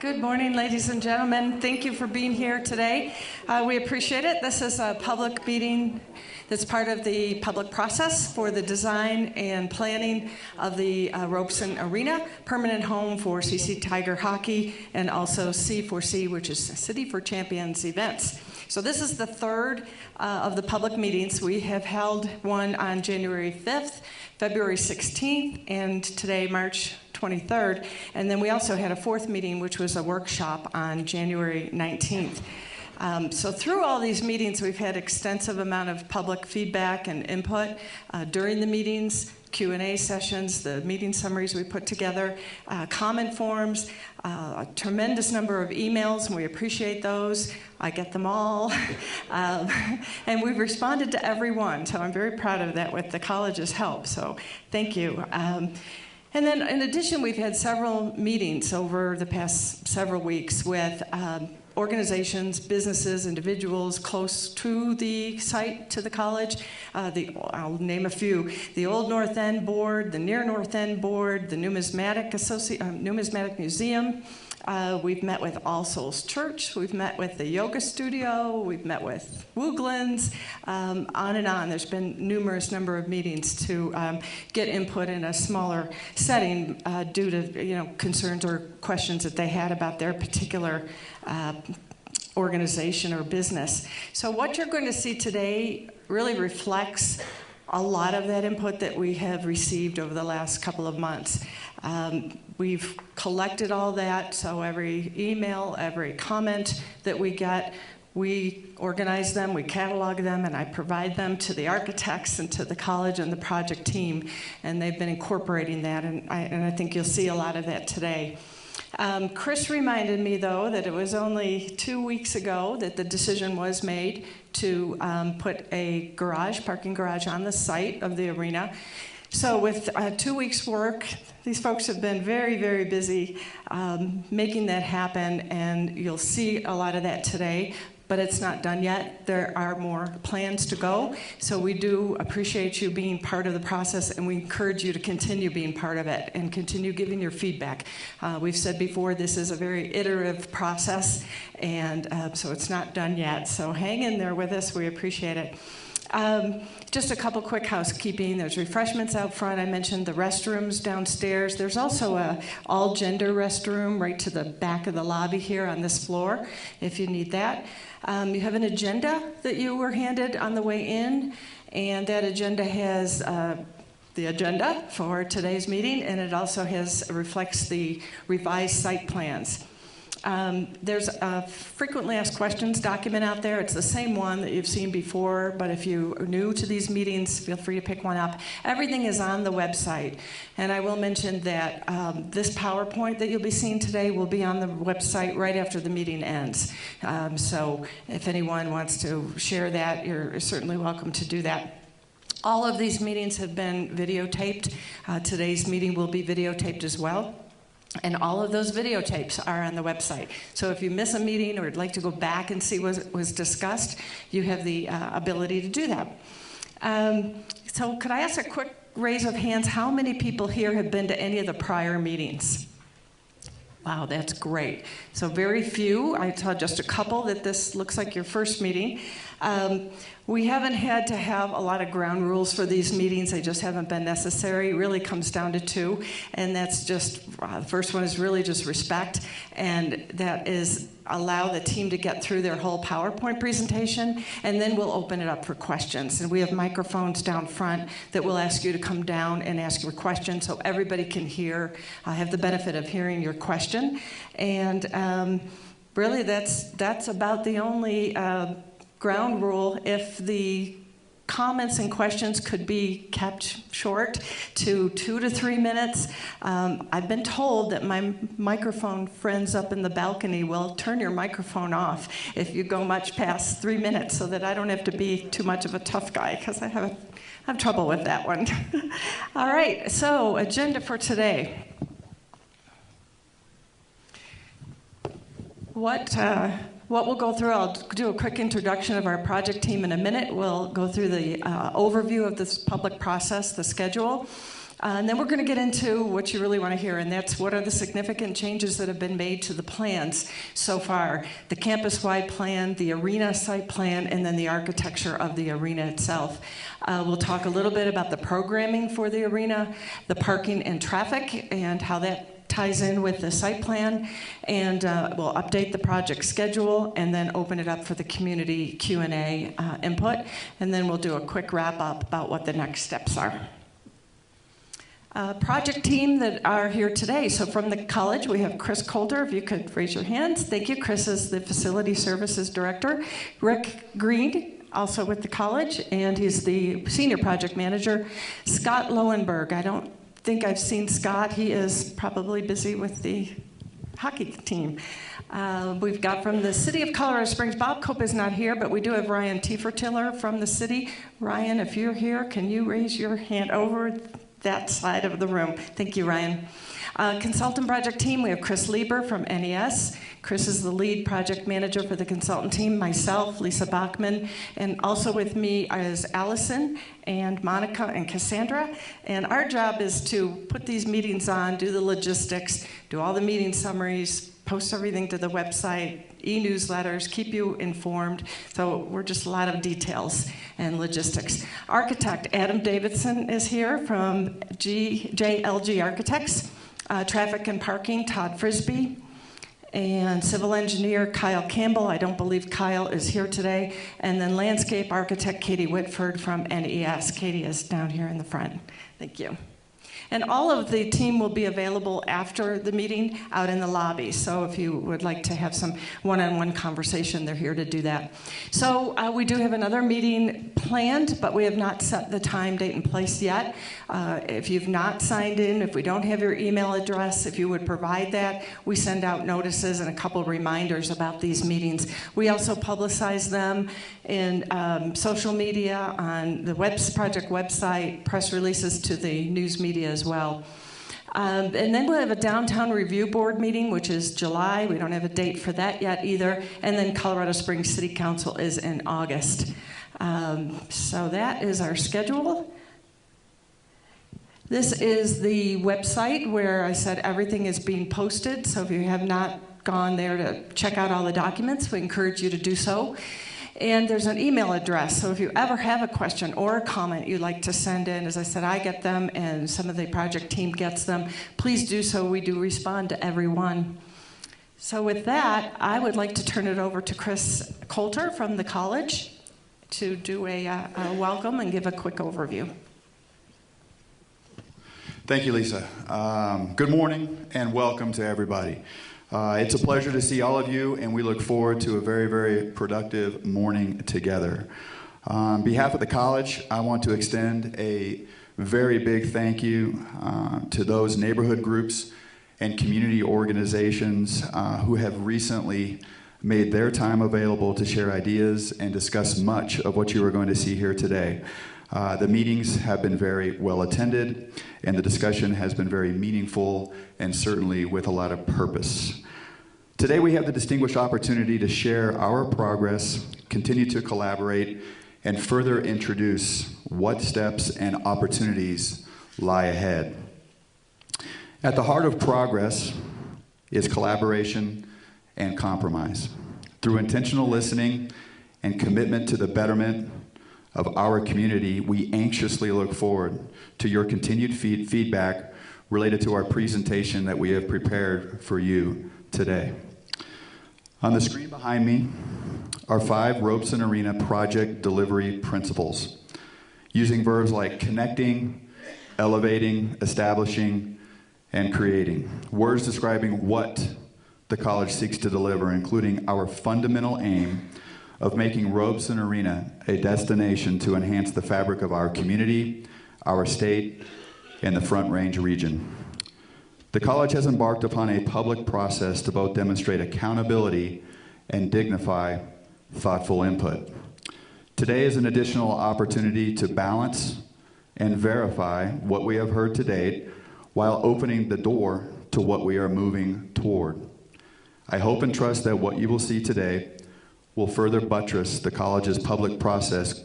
Good morning, ladies and gentlemen. Thank you for being here today. We appreciate it. This is a public meeting that's part of the public process for the design and planning of the Robson Arena, permanent home for CC Tiger Hockey, and also C4C, which is City for Champions events. So this is the third of the public meetings. We have held one on January 5th, February 16th, and today, March 23rd. And then we also had a fourth meeting, which was a workshop on January 19th. So through all these meetings, we've had extensive amount of public feedback and input during the meetings, Q&A sessions, the meeting summaries we put together, comment forms, a tremendous number of emails, and we appreciate those. I get them all. And we've responded to every one, so I'm very proud of that with the college's help, so thank you. And then in addition, we've had several meetings over the past several weeks with organizations, businesses, individuals close to the site, to the college. I'll name a few. The Old North End Board, the Near North End Board, the Numismatic Museum. We've met with All Souls Church. We've met with the Yoga Studio. We've met with Wooglands, on and on. There's been numerous number of meetings to get input in a smaller setting due to concerns or questions that they had about their particular organization or business. So what you're going to see today really reflects a lot of that input that we have received over the last couple of months. We've collected all that, so every email, every comment that we get, we organize them, we catalog them, and I provide them to the architects and to the college and the project team, and they've been incorporating that, and I think you'll see a lot of that today. Chris reminded me, though, that it was only 2 weeks ago that the decision was made to put a parking garage on the site of the arena. So with 2 weeks' work, these folks have been very, very busy making that happen, and you'll see a lot of that today. But it's not done yet. There are more plans to go. So we do appreciate you being part of the process, and we encourage you to continue being part of it and continue giving your feedback. We've said before, this is a very iterative process, and so it's not done yet. So hang in there with us. We appreciate it. Just a couple quick housekeeping. There's refreshments out front. I mentioned the restrooms downstairs. There's also a all-gender restroom right to the back of the lobby here on this floor, if you need that. You have an agenda that you were handed on the way in, and that agenda has the agenda for today's meeting, and it also reflects the revised site plans. There's a frequently asked questions document out there. It's the same one that you've seen before, but if you're new to these meetings, feel free to pick one up. Everything is on the website, and I will mention that this PowerPoint that you'll be seeing today will be on the website right after the meeting ends. So if anyone wants to share that, you're certainly welcome to do that. All of these meetings have been videotaped. Today's meeting will be videotaped as well. And all of those videotapes are on the website. So if you miss a meeting or would like to go back and see what was discussed, you have the ability to do that. So could I ask a quick raise of hands? How many people here have been to any of the prior meetings? Wow, that's great. So very few. I saw just a couple that this looks like your first meeting. We haven't had to have a lot of ground rules for these meetings. They just haven't been necessary. It really comes down to two, and that's just, the first one is really just respect, and that is allow the team to get through their whole PowerPoint presentation, and then we'll open it up for questions. And we have microphones down front that will ask you to come down and ask your question so everybody can have the benefit of hearing your question. And really that's about the only ground rule. If the comments and questions could be kept short to 2 to 3 minutes. I've been told that my microphone friends up in the balcony will turn your microphone off if you go much past 3 minutes, so that I don't have to be too much of a tough guy, because I have trouble with that one. All right, so agenda for today. What we'll go through, I'll do a quick introduction of our project team in a minute. We'll go through the overview of this public process, the schedule. And then we're going to get into what you really want to hear, and that's what are the significant changes that have been made to the plans so far. The campus-wide plan, the arena site plan, and then the architecture of the arena itself. We'll talk a little bit about the programming for the arena, the parking and traffic, and how that ties in with the site plan, and we'll update the project schedule and then open it up for the community Q&A input, and then we'll do a quick wrap-up about what the next steps are. Project team that are here today. So from the college, we have Chris Coulter, if you could raise your hands. Thank you. Chris is the Facility Services Director. Rick Green, also with the college, and he's the Senior Project Manager. Scott Lowenberg, I don't think I've seen Scott. He is probably busy with the hockey team. We've got from the City of Colorado Springs, Bob Cope is not here, but we do have Ryan Tiefertiller from the city. Ryan, if you're here, can you raise your hand over that side of the room? Thank you, Ryan. Consultant project team, we have Chris Lieber from NES. Chris is the lead project manager for the consultant team, myself, Lisa Bachman, and also with me is Allison and Monica and Cassandra. And our job is to put these meetings on, do the logistics, do all the meeting summaries, post everything to the website, e-newsletters, keep you informed. So we're just a lot of details and logistics. Architect Adam Davidson is here from JLG Architects. Traffic and parking, Todd Frisbee. And civil engineer Kyle Campbell. I don't believe Kyle is here today. And then landscape architect Katie Whitford from NES. Katie is down here in the front. Thank you. And all of the team will be available after the meeting out in the lobby. So if you would like to have some one-on-one conversation, they're here to do that. So we do have another meeting planned, but we have not set the time, date, and place yet. If you've not signed in, if we don't have your email address, if you would provide that, we send out notices and a couple reminders about these meetings. We also publicize them in social media, on the project website, press releases to the news media as well. And then we'll have a downtown review board meeting, which is July. We don't have a date for that yet either. And then Colorado Springs City Council is in August. So that is our schedule. This is the website where I said everything is being posted. So if you have not gone there to check out all the documents, we encourage you to do so. And there's an email address, so if you ever have a question or a comment you'd like to send in, as I said, I get them and some of the project team gets them. Please do so. We do respond to everyone. So with that, I would like to turn it over to Chris Coulter from the college to do a welcome and give a quick overview. Thank you, Lisa. Good morning and welcome to everybody. It's a pleasure to see all of you, and we look forward to a very, very productive morning together. On behalf of the college, I want to extend a very big thank you to those neighborhood groups and community organizations who have recently made their time available to share ideas and discuss much of what you are going to see here today. The meetings have been very well attended, and the discussion has been very meaningful and certainly with a lot of purpose. Today we have the distinguished opportunity to share our progress, continue to collaborate, and further introduce what steps and opportunities lie ahead. At the heart of progress is collaboration and compromise. Through intentional listening and commitment to the betterment of our community, we anxiously look forward to your continued feedback related to our presentation that we have prepared for you today. On the screen behind me are 5 Robson Arena project delivery principles, using verbs like connecting, elevating, establishing, and creating. Words describing what the college seeks to deliver, including our fundamental aim of making Robson Arena a destination to enhance the fabric of our community, our state, and the Front Range region. The college has embarked upon a public process to both demonstrate accountability and dignify thoughtful input. Today is an additional opportunity to balance and verify what we have heard to date while opening the door to what we are moving toward. I hope and trust that what you will see today will further buttress the college's public process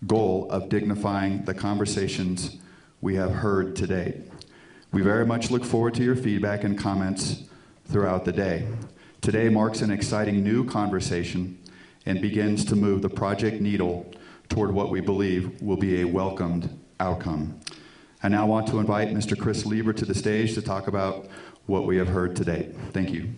goal of dignifying the conversations we have heard to date. We very much look forward to your feedback and comments throughout the day. Today marks an exciting new conversation and begins to move the project needle toward what we believe will be a welcomed outcome. I now want to invite Mr. Chris Lieber to the stage to talk about what we have heard to date. Thank you.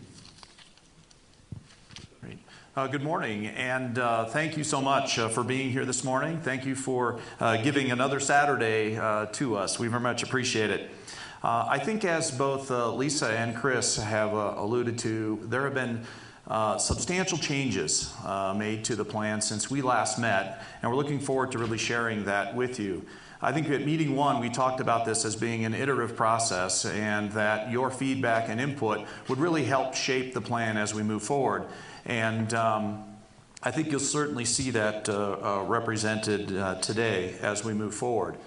Great. Good morning, and thank you so much for being here this morning. Thank you for giving another Saturday to us. We very much appreciate it. I think as both Lisa and Chris have alluded to, there have been substantial changes made to the plan since we last met, and we're looking forward to really sharing that with you. I think at meeting one, we talked about this as being an iterative process and that your feedback and input would really help shape the plan as we move forward. And I think you'll certainly see that represented today as we move forward.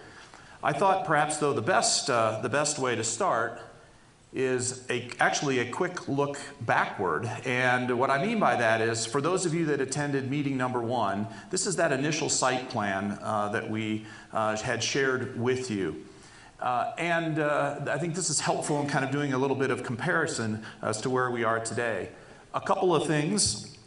I thought perhaps, though, the best way to start is actually a quick look backward. And what I mean by that is, for those of you that attended meeting number one, this is that initial site plan that we had shared with you. And I think this is helpful in kind of doing a little bit of comparison as to where we are today. A couple of things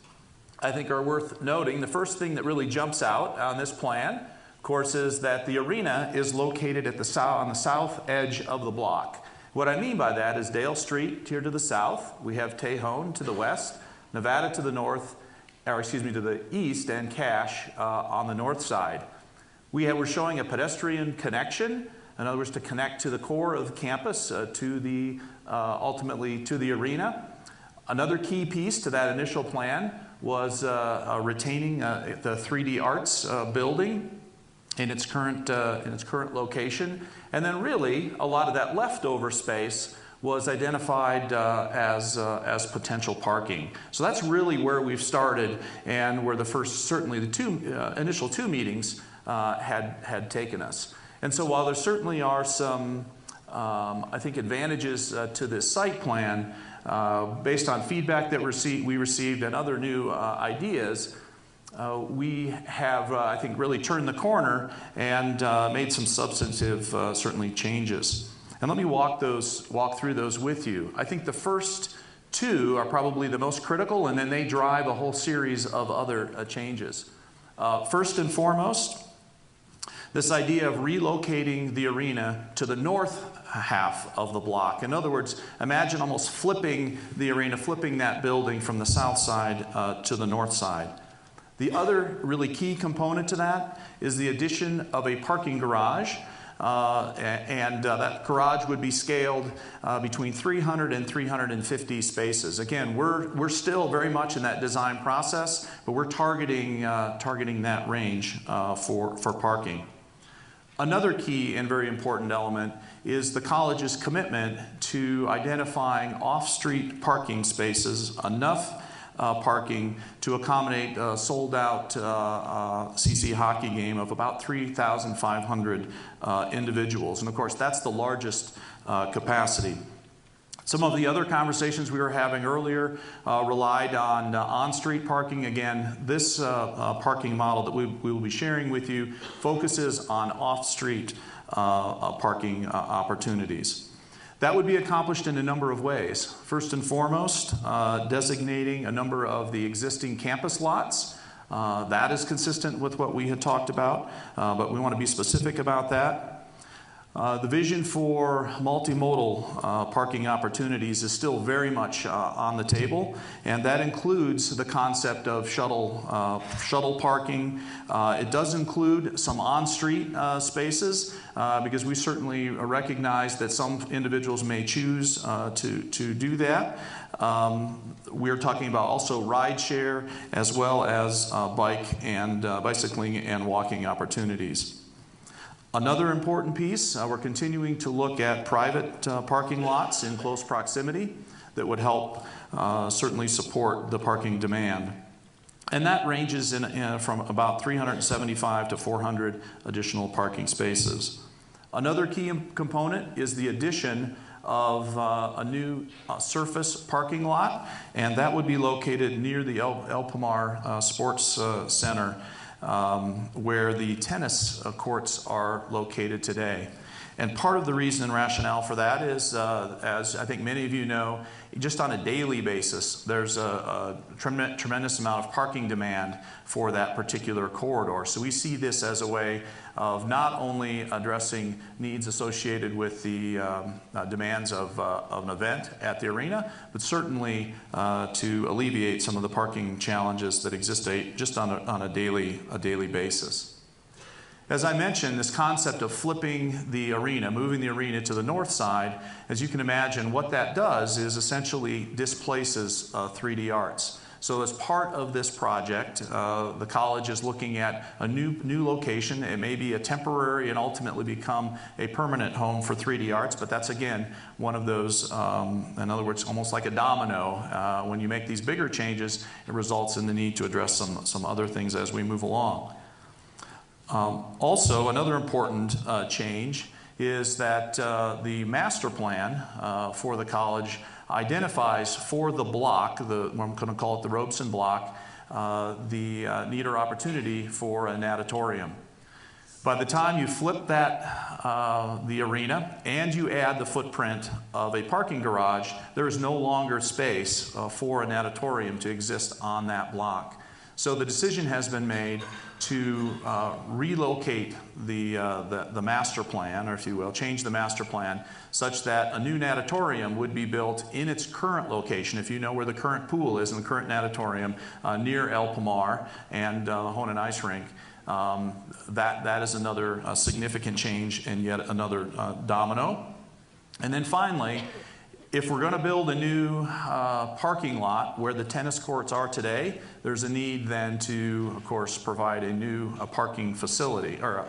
I think are worth noting. The first thing that really jumps out on this plan, of course, is that the arena is located at on the south edge of the block. What I mean by that is Dale Street here to the south. We have Tejon to the west, Nevada to the north, or excuse me, to the east, and Cache on the north side. We're showing a pedestrian connection, in other words, to connect to the core of the campus, ultimately to the arena. Another key piece to that initial plan was retaining the 3D Arts building in its current location, and then really a lot of that leftover space was identified as potential parking. So that's really where we've started, and where certainly the initial two meetings had taken us. And so while there certainly are some, I think, advantages to this site plan, based on feedback that we received and other new ideas, we have, I think, really turned the corner and made some substantive, certainly, changes. And let me walk through those with you. I think the first two are probably the most critical, and then they drive a whole series of other changes. First and foremost, this idea of relocating the arena to the north half of the block. In other words, imagine almost flipping the arena, flipping that building from the south side to the north side. The other really key component to that is the addition of a parking garage, and that garage would be scaled between 300 and 350 spaces. Again, we're still very much in that design process, but we're targeting that range for parking. Another key and very important element is the college's commitment to identifying off-street parking spaces, enough parking to accommodate a sold-out CC hockey game of about 3,500 individuals. And of course, that's the largest capacity. Some of the other conversations we were having earlier relied on on-street parking. Again, this parking model that we will be sharing with you focuses on off-street parking opportunities. That would be accomplished in a number of ways. First and foremost, designating a number of the existing campus lots. That is consistent with what we had talked about, but we want to be specific about that. The vision for multimodal parking opportunities is still very much on the table, and that includes the concept of shuttle parking. It does include some on-street spaces, because we certainly recognize that some individuals may choose to do that. We're talking about also rideshare, as well as bicycling and walking opportunities. Another important piece, we're continuing to look at private parking lots in close proximity that would help certainly support the parking demand. And that ranges from about 375 to 400 additional parking spaces. Another key component is the addition of a new surface parking lot, and that would be located near the El Pomar Sports Center, where the tennis courts are located today. And part of the reason and rationale for that is, as I think many of you know, just on a daily basis, there's a tremendous amount of parking demand for that particular corridor. So we see this as a way of not only addressing needs associated with the demands of an event at the arena, but certainly to alleviate some of the parking challenges that exist just on a daily basis. As I mentioned, this concept of flipping the arena, moving the arena to the north side, as you can imagine, what that does is essentially displaces 3D arts. So as part of this project, the college is looking at a new location. It may be a temporary and ultimately become a permanent home for 3D arts, but that's again one of those, in other words, almost like a domino. When you make these bigger changes, it results in the need to address some other things as we move along. Also, another important change is that the master plan for the college identifies for the block, I'm going to call it the Robson block, the need or opportunity for a natatorium. By the time you flip that, the arena, and you add the footprint of a parking garage, there is no longer space for a natatorium to exist on that block. So the decision has been made to relocate the master plan, or if you will, change the master plan such that a new natatorium would be built in its current location. If you know where the current pool is and the current natatorium near El Pomar and Honan Ice Rink, that is another significant change and yet another domino. And then finally, if we're going to build a new parking lot where the tennis courts are today, there's a need then to, of course, provide a new parking facility, or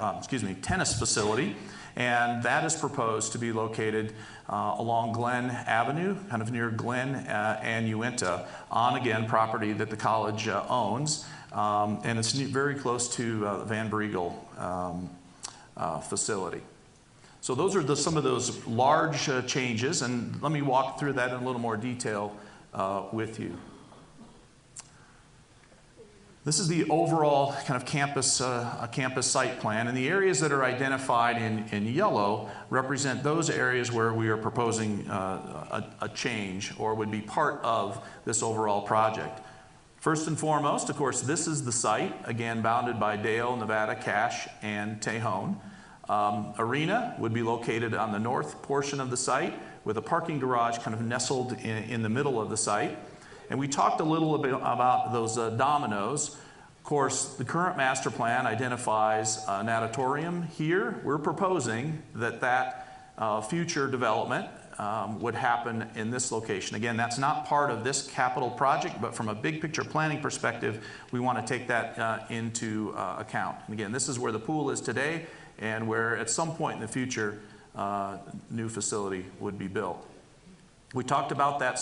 tennis facility, and that is proposed to be located along Glen Avenue, kind of near Glen and Uinta, on again property that the college owns, and it's very close to the Van Briegel facility. So those are some of those large changes, and let me walk through that in a little more detail with you. This is the overall kind of campus site plan, and the areas that are identified in yellow represent those areas where we are proposing a change or would be part of this overall project. First and foremost, of course, this is the site, again bounded by Dale, Nevada, Cache, and Tejon. Arena would be located on the north portion of the site with a parking garage kind of nestled in the middle of the site. And we talked a little bit about those dominoes. Of course, the current master plan identifies a natatorium here. We're proposing that future development would happen in this location. Again, that's not part of this capital project, but from a big picture planning perspective, we want to take that into account. And again, this is where the pool is today, and where at some point in the future, new facility would be built. We talked about that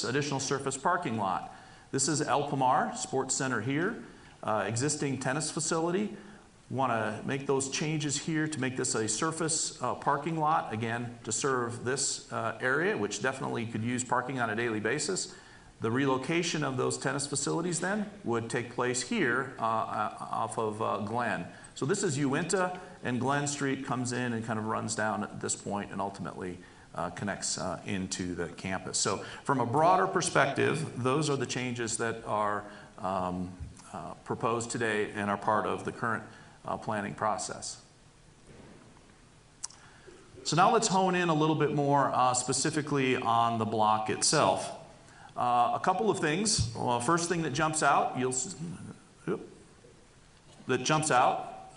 additional surface parking lot. This is El Pomar Sports Center here, existing tennis facility. Want to make those changes here to make this a surface parking lot, again, to serve this area, which definitely could use parking on a daily basis. The relocation of those tennis facilities then would take place here off of Glen. So this is Uinta, and Glen Street comes in and kind of runs down at this point and ultimately connects into the campus. So from a broader perspective, those are the changes that are proposed today and are part of the current planning process. So now let's hone in a little bit more specifically on the block itself. A couple of things. Well, first thing that jumps out,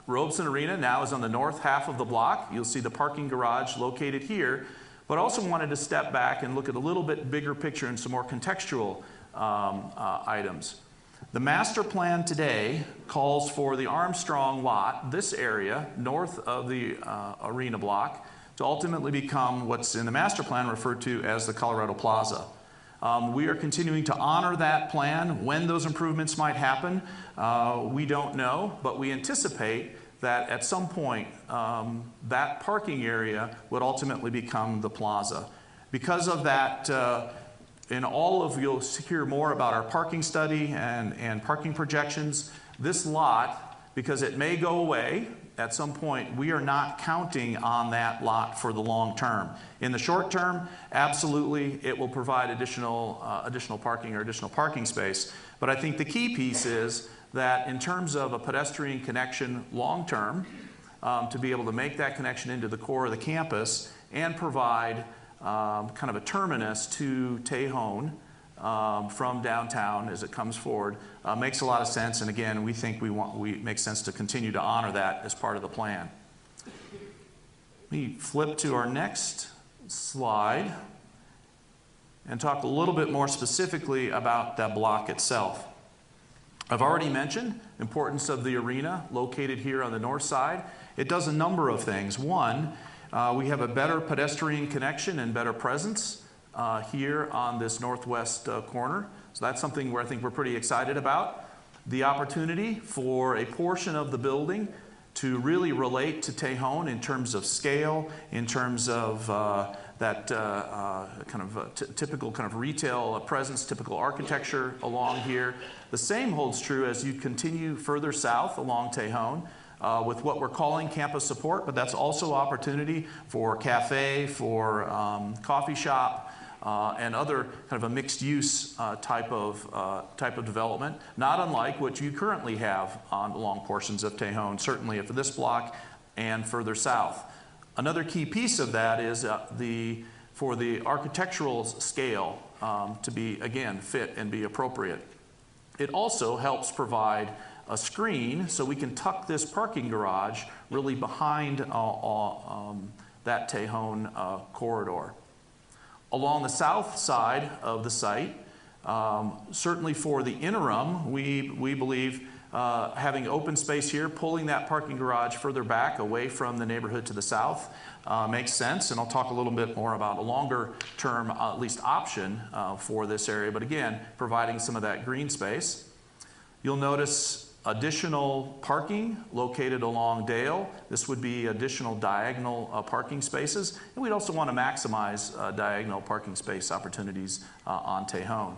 Robson Arena now is on the north half of the block. You'll see the parking garage located here, but also wanted to step back and look at a little bit bigger picture and some more contextual items. The master plan today calls for the Armstrong lot, this area north of the arena block, to ultimately become what's in the master plan referred to as the Colorado Plaza. We are continuing to honor that plan. When those improvements might happen, we don't know, but we anticipate that at some point that parking area would ultimately become the plaza. Because of that, you'll hear more about our parking study and parking projections. This lot, because it may go away, at some point, we are not counting on that lot for the long term. In the short term, absolutely, it will provide additional parking or additional parking space. But I think the key piece is that in terms of a pedestrian connection long term, to be able to make that connection into the core of the campus and provide kind of a terminus to Tejon from downtown as it comes forward, makes a lot of sense. And again, we think it makes sense to continue to honor that as part of the plan. Let me flip to our next slide and talk a little bit more specifically about that block itself. I've already mentioned the importance of the arena located here on the north side. It does a number of things. One, we have a better pedestrian connection and better presence here on this northwest corner. So that's something where I think we're pretty excited about. The opportunity for a portion of the building to really relate to Tejon in terms of scale, in terms of that typical kind of retail presence, typical architecture along here. The same holds true as you continue further south along Tejon with what we're calling campus support, but that's also opportunity for cafe, for coffee shop, and other kind of a mixed use type of development, not unlike what you currently have on long portions of Tejon, certainly for this block and further south. Another key piece of that is for the architectural scale to be, again, fit and be appropriate. It also helps provide a screen so we can tuck this parking garage really behind that Tejon corridor. Along the south side of the site, certainly for the interim, we believe having open space here, pulling that parking garage further back away from the neighborhood to the south makes sense. And I'll talk a little bit more about a longer term, at least option for this area. But again, providing some of that green space. You'll notice additional parking located along Dale. This would be additional diagonal parking spaces. And we'd also want to maximize diagonal parking space opportunities on Tejon.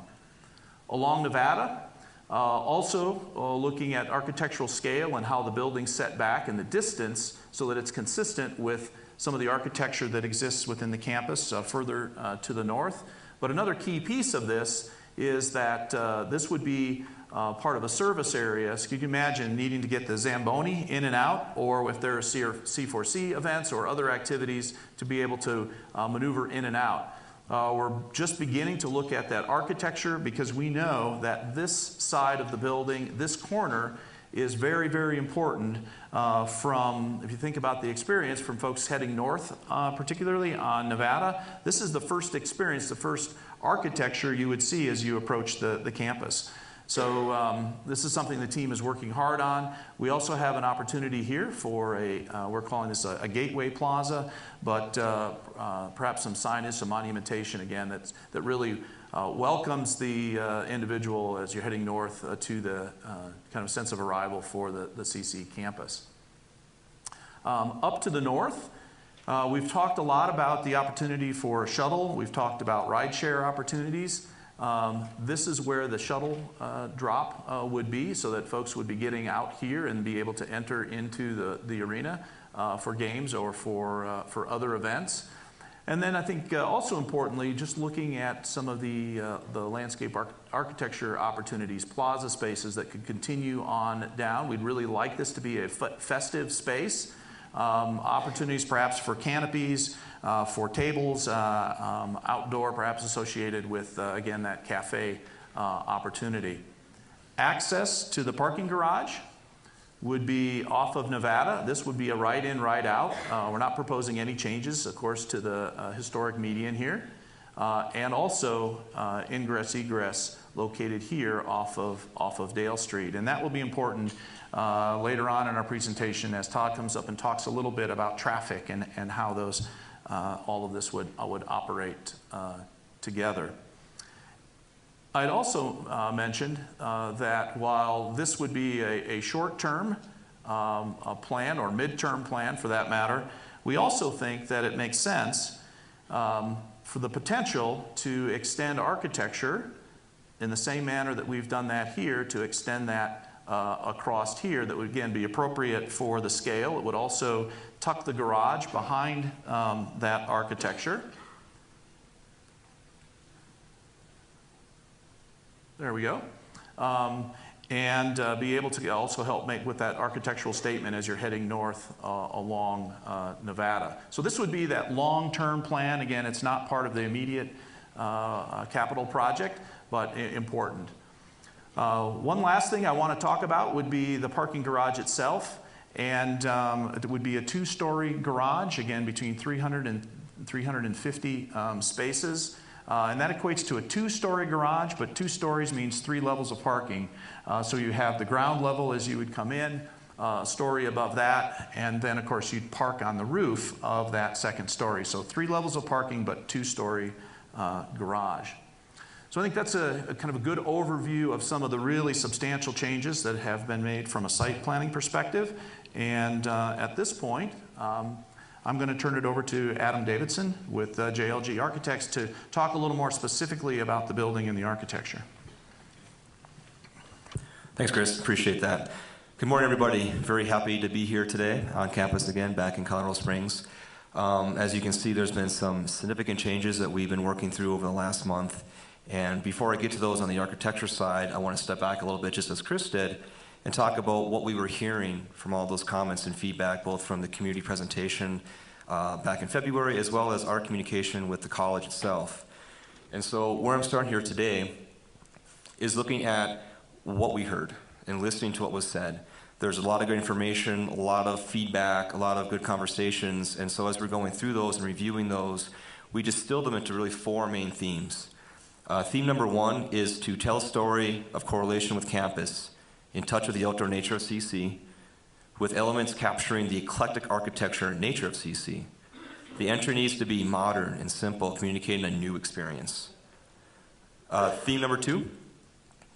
Along Nevada, also looking at architectural scale and how the building's set back and the distance so that it's consistent with some of the architecture that exists within the campus further to the north. But another key piece of this is that this would be part of a service area. So you can imagine needing to get the Zamboni in and out, or if there are C4C events or other activities to be able to maneuver in and out. We're just beginning to look at that architecture because we know that this side of the building, this corner, is very, very important if you think about the experience from folks heading north, particularly on Nevada. This is the first experience, the first architecture you would see as you approach the campus. So this is something the team is working hard on. We also have an opportunity here for we're calling this a gateway plaza, but perhaps some signage, some monumentation again that really welcomes the individual as you're heading north to the kind of sense of arrival for the CC campus. Up to the north, we've talked a lot about the opportunity for a shuttle. We've talked about rideshare opportunities. This is where the shuttle drop would be, so that folks would be getting out here and be able to enter into the arena for games or for other events. And then I think also importantly, just looking at some of the landscape architecture opportunities, plaza spaces that could continue on down. We'd really like this to be a festive space. Opportunities perhaps for canopies, for tables, outdoor perhaps associated with, again, that cafe opportunity. Access to the parking garage would be off of Nevada. This would be a right-in, right-out. We're not proposing any changes, of course, to the historic median here. And also ingress, egress located here off of Dale Street. And that will be important later on in our presentation as Todd comes up and talks a little bit about traffic and how those all of this would operate together. I'd also mentioned that while this would be a short-term plan or mid-term plan for that matter, we also think that it makes sense for the potential to extend architecture in the same manner that we've done that here, to extend that across here that would again be appropriate for the scale. It would also tuck the garage behind that architecture. There we go. And be able to also help make with that architectural statement as you're heading north along Nevada. So this would be that long-term plan. Again, it's not part of the immediate capital project, but important. One last thing I want to talk about would be the parking garage itself. And it would be a two-story garage, again, between 300 and 350 spaces. And that equates to a two-story garage, but 2 stories means 3 levels of parking. So you have the ground level as you would come in, a story above that, and then, of course, you'd park on the roof of that second story. So 3 levels of parking, but 2-story garage. So I think that's a kind of a good overview of some of the really substantial changes that have been made from a site planning perspective. And at this point, I'm going to turn it over to Adam Davidson with JLG Architects to talk a little more specifically about the building and the architecture. Thanks, Chris. Appreciate that. Good morning, everybody. Very happy to be here today on campus again, back in Colorado Springs. As you can see, there's been some significant changes that we've been working through over the last month. And before I get to those on the architecture side, I want to step back a little bit, just as Chris did, and talk about what we were hearing from all those comments and feedback, both from the community presentation back in February, as well as our communication with the college itself. And so where I'm starting here today is looking at what we heard and listening to what was said. There's a lot of good information, a lot of feedback, a lot of good conversations, and so as we're going through those and reviewing those, we distilled them into really 4 main themes. Theme number 1 is to tell a story of correlation with campus, in touch with the outdoor nature of CC, with elements capturing the eclectic architecture and nature of CC. The entry needs to be modern and simple, communicating a new experience. Theme number 2,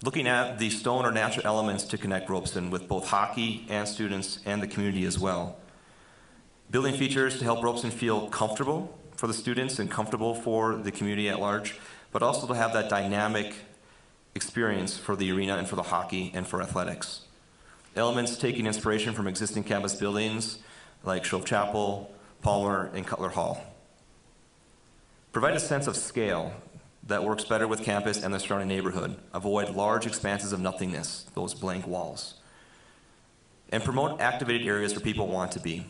looking at the stone or natural elements to connect Robson with both hockey and students and the community as well. Building features to help Robson feel comfortable for the students and comfortable for the community at large, but also to have that dynamic experience for the arena and for the hockey and for athletics. Elements taking inspiration from existing campus buildings like Shove Chapel, Palmer, and Cutler Hall. Provide a sense of scale that works better with campus and the surrounding neighborhood. Avoid large expanses of nothingness, those blank walls. And promote activated areas where people want to be.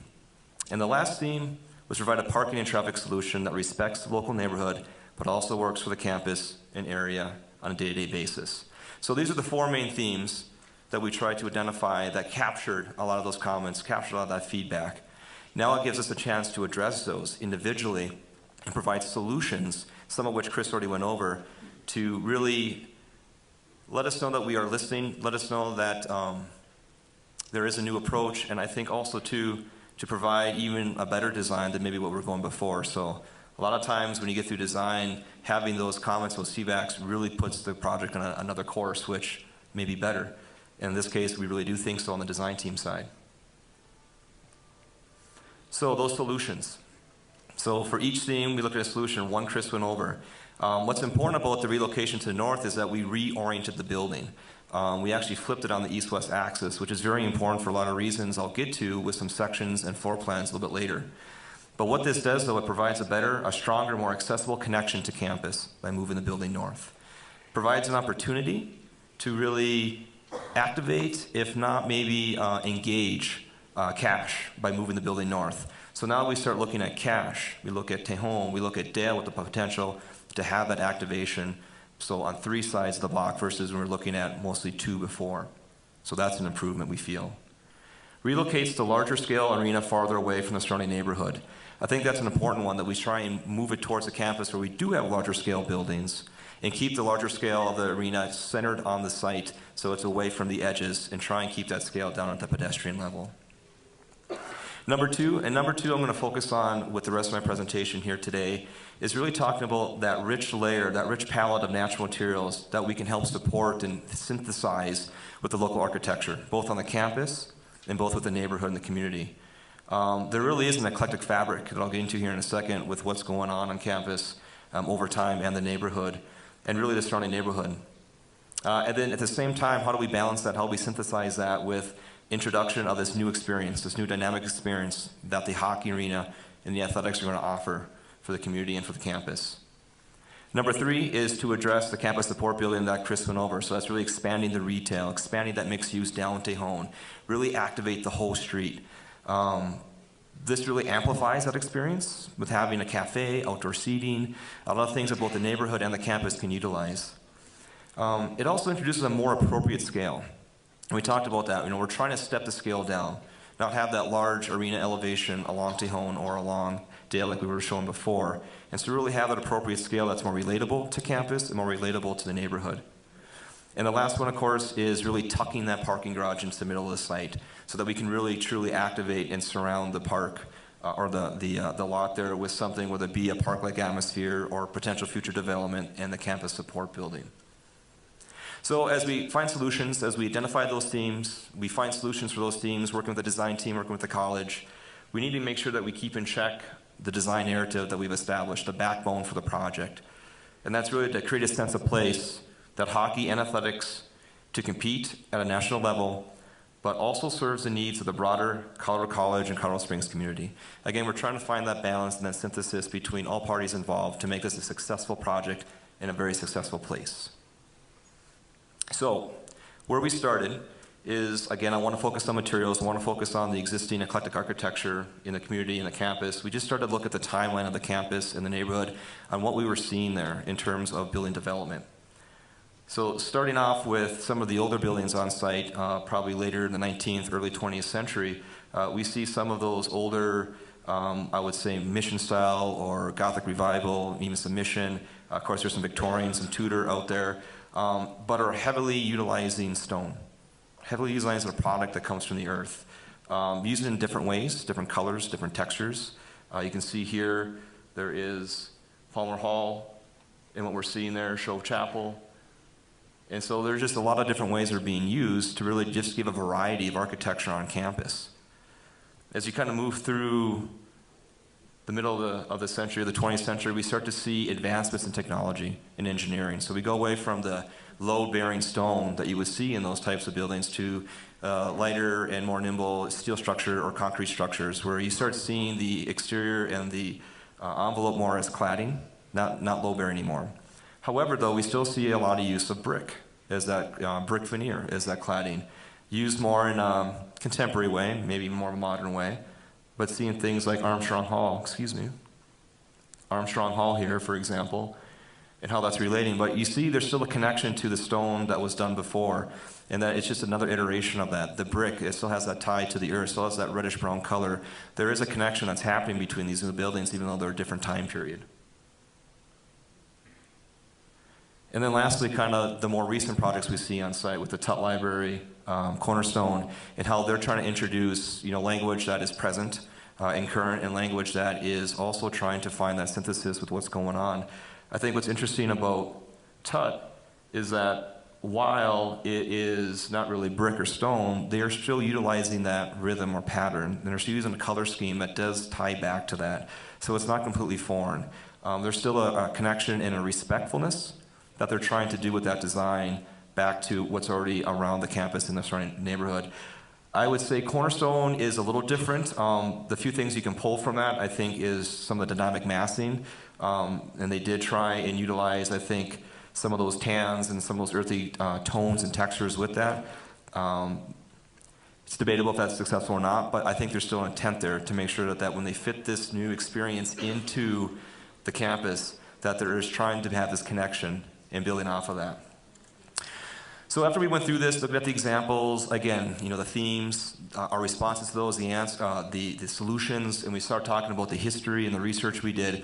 And the last theme was provide a parking and traffic solution that respects the local neighborhood, but also works for the campus and area on a day-to-day basis. So these are the 4 main themes that we tried to identify that captured a lot of those comments, captured a lot of that feedback. Now it gives us a chance to address those individually and provide solutions, some of which Chris already went over, to really let us know that we are listening, let us know that there is a new approach, and I think also to provide even a better design than maybe what we're going before. So a lot of times when you get through design, having those comments, those feedbacks really puts the project on another course, which may be better. In this case, we really do think so on the design team side. So those solutions. So for each theme, we looked at a solution. One Chris went over. What's important about the relocation to the north is that we reoriented the building. We actually flipped it on the east-west axis, which is very important for a lot of reasons I'll get to with some sections and floor plans a little bit later. But what this does, though, it provides a stronger, more accessible connection to campus by moving the building north. Provides an opportunity to really activate, if not maybe engage cash by moving the building north. So now we start looking at cash. We look at Tejon, we look at Dale with the potential to have that activation. So on 3 sides of the block versus when we're looking at mostly 2 before. So that's an improvement we feel. Relocates the larger scale arena farther away from the surrounding neighborhood. I think that's an important one, that we try and move it towards a campus where we do have larger scale buildings and keep the larger scale of the arena centered on the site so it's away from the edges, and try and keep that scale down at the pedestrian level. Number two I'm going to focus on with the rest of my presentation here today is really talking about that rich layer, that rich palette of natural materials that we can help support and synthesize with the local architecture, both on the campus and both with the neighborhood and the community. There really is an eclectic fabric that I'll get into here in a second with what's going on campus over time and the neighborhood, and really the surrounding neighborhood. And then at the same time, how do we balance that? How do we synthesize that with introduction of this new experience, this new dynamic experience that the hockey arena and the athletics are going to offer for the community and for the campus? Number 3 is to address the campus support building that Chris went over. So that's really expanding the retail, expanding that mixed use down Tejon, really activate the whole street. This really amplifies that experience with having a cafe, outdoor seating, a lot of things that both the neighborhood and the campus can utilize. It also introduces a more appropriate scale. And we talked about that. We're trying to step the scale down, not have that large arena elevation along Tejon or along Dale like we were showing before. And so really have that appropriate scale that's more relatable to campus and more relatable to the neighborhood. And the last one, of course, is really tucking that parking garage into the middle of the site so that we can really truly activate and surround the park or the lot there with something, whether it be a park-like atmosphere or potential future development and the campus support building. So as we find solutions, as we identify those themes, we find solutions for those themes, working with the design team, working with the college, we need to make sure that we keep in check the design narrative that we've established, the backbone for the project. And that's really to create a sense of place that hockey and athletics to compete at a national level, but also serves the needs of the broader Colorado College and Colorado Springs community. Again, we're trying to find that balance and that synthesis between all parties involved to make this a successful project in a very successful place. So, where we started is, again, I want to focus on materials, I want to focus on the existing eclectic architecture in the community and the campus. We just started to look at the timeline of the campus and the neighborhood on what we were seeing there in terms of building development. So starting off with some of the older buildings on site, probably later in the 19th, early 20th century, we see some of those older, I would say, mission style or Gothic revival, even some mission. Of course, there's some Victorian, some Tudor out there, but are heavily utilizing stone, heavily utilizing a product that comes from the earth, used in different ways, different colors, different textures. You can see here there is Palmer Hall, and what we're seeing there, Shove Chapel. And so there's just a lot of different ways that are being used to really just give a variety of architecture on campus. As you kind of move through the middle of the century, the 20th century, we start to see advancements in technology and engineering. So we go away from the load-bearing stone that you would see in those types of buildings to lighter and more nimble steel structure or concrete structures, where you start seeing the exterior and the envelope more as cladding, not load-bearing anymore. However, though, we still see a lot of use of brick as that brick veneer, as that cladding, used more in a contemporary way, maybe even more modern way, but seeing things like Armstrong Hall here, for example, and how that's relating. But you see there's still a connection to the stone that was done before, and that it's just another iteration of that. The brick, it still has that tie to the earth, still has that reddish-brown color. There is a connection that's happening between these new buildings, even though they're a different time period. And then lastly, kind of the more recent projects we see on site with the Tutt Library, Cornerstone, and how they're trying to introduce language that is present and current, and language that is also trying to find that synthesis with what's going on. I think what's interesting about Tutt is that while it is not really brick or stone, they are still utilizing that rhythm or pattern, and they're still using a color scheme that does tie back to that. So it's not completely foreign. There's still a connection and a respectfulness that they're trying to do with that design back to what's already around the campus in the surrounding neighborhood. I would say Cornerstone is a little different. The few things you can pull from that, I think, is some of the dynamic massing. And they did try and utilize, I think, some of those tans and some of those earthy tones and textures with that. It's debatable if that's successful or not, but I think there's still an intent there to make sure that when they fit this new experience into the campus, that there is trying to have this connection and building off of that. So after we went through this, looked at the examples, again, the themes, our responses to those, the solutions, and we started talking about the history and the research we did,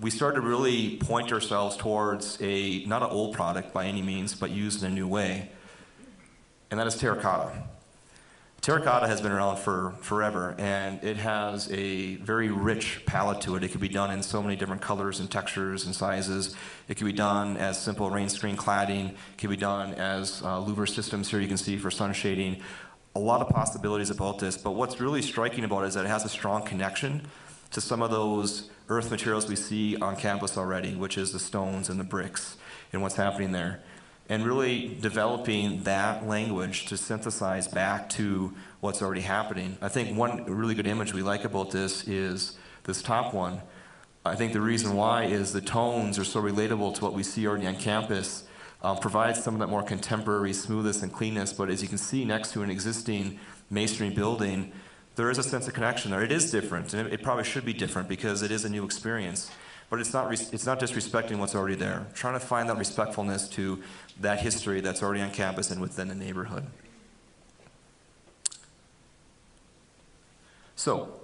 we started to really point ourselves towards not an old product by any means, but used in a new way, and that is terracotta. Terracotta has been around for forever, and it has a very rich palette to it. It can be done in so many different colors and textures and sizes. It can be done as simple rain screen cladding. It can be done as louver systems here you can see for sun shading. A lot of possibilities about this, but what's really striking about it is that it has a strong connection to some of those earth materials we see on campus already, which is the stones and the bricks and what's happening there. and really developing that language to synthesize back to what's already happening. I think one really good image we like about this is this top one. I think the reason why is the tones are so relatable to what we see already on campus, provides some of that more contemporary smoothness and cleanness, but as you can see next to an existing masonry building, there is a sense of connection there. It is different, and it probably should be different because it is a new experience. But it's not just respecting what's already there. Trying to find that respectfulness to that history that's already on campus and within the neighborhood. So,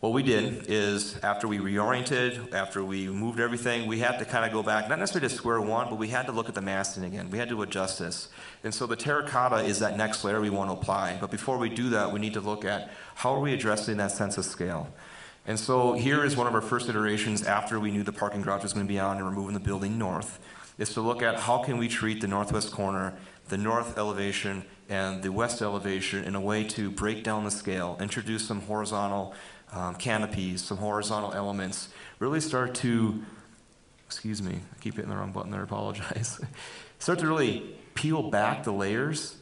what we did is after we reoriented, after we moved everything, we had to kind of go back, not necessarily to square one, but we had to look at the massing again. We had to adjust this. And so the terracotta is that next layer we want to apply. But before we do that, we need to look at how are we addressing that sense of scale. And so here is one of our first iterations after we knew the parking garage was going to be on and we're moving the building north, is to look at how can we treat the northwest corner, the north elevation, and the west elevation in a way to break down the scale, introduce some horizontal canopies, some horizontal elements, really start to, excuse me, I keep hitting the wrong button there, I apologize. Start to really peel back the layers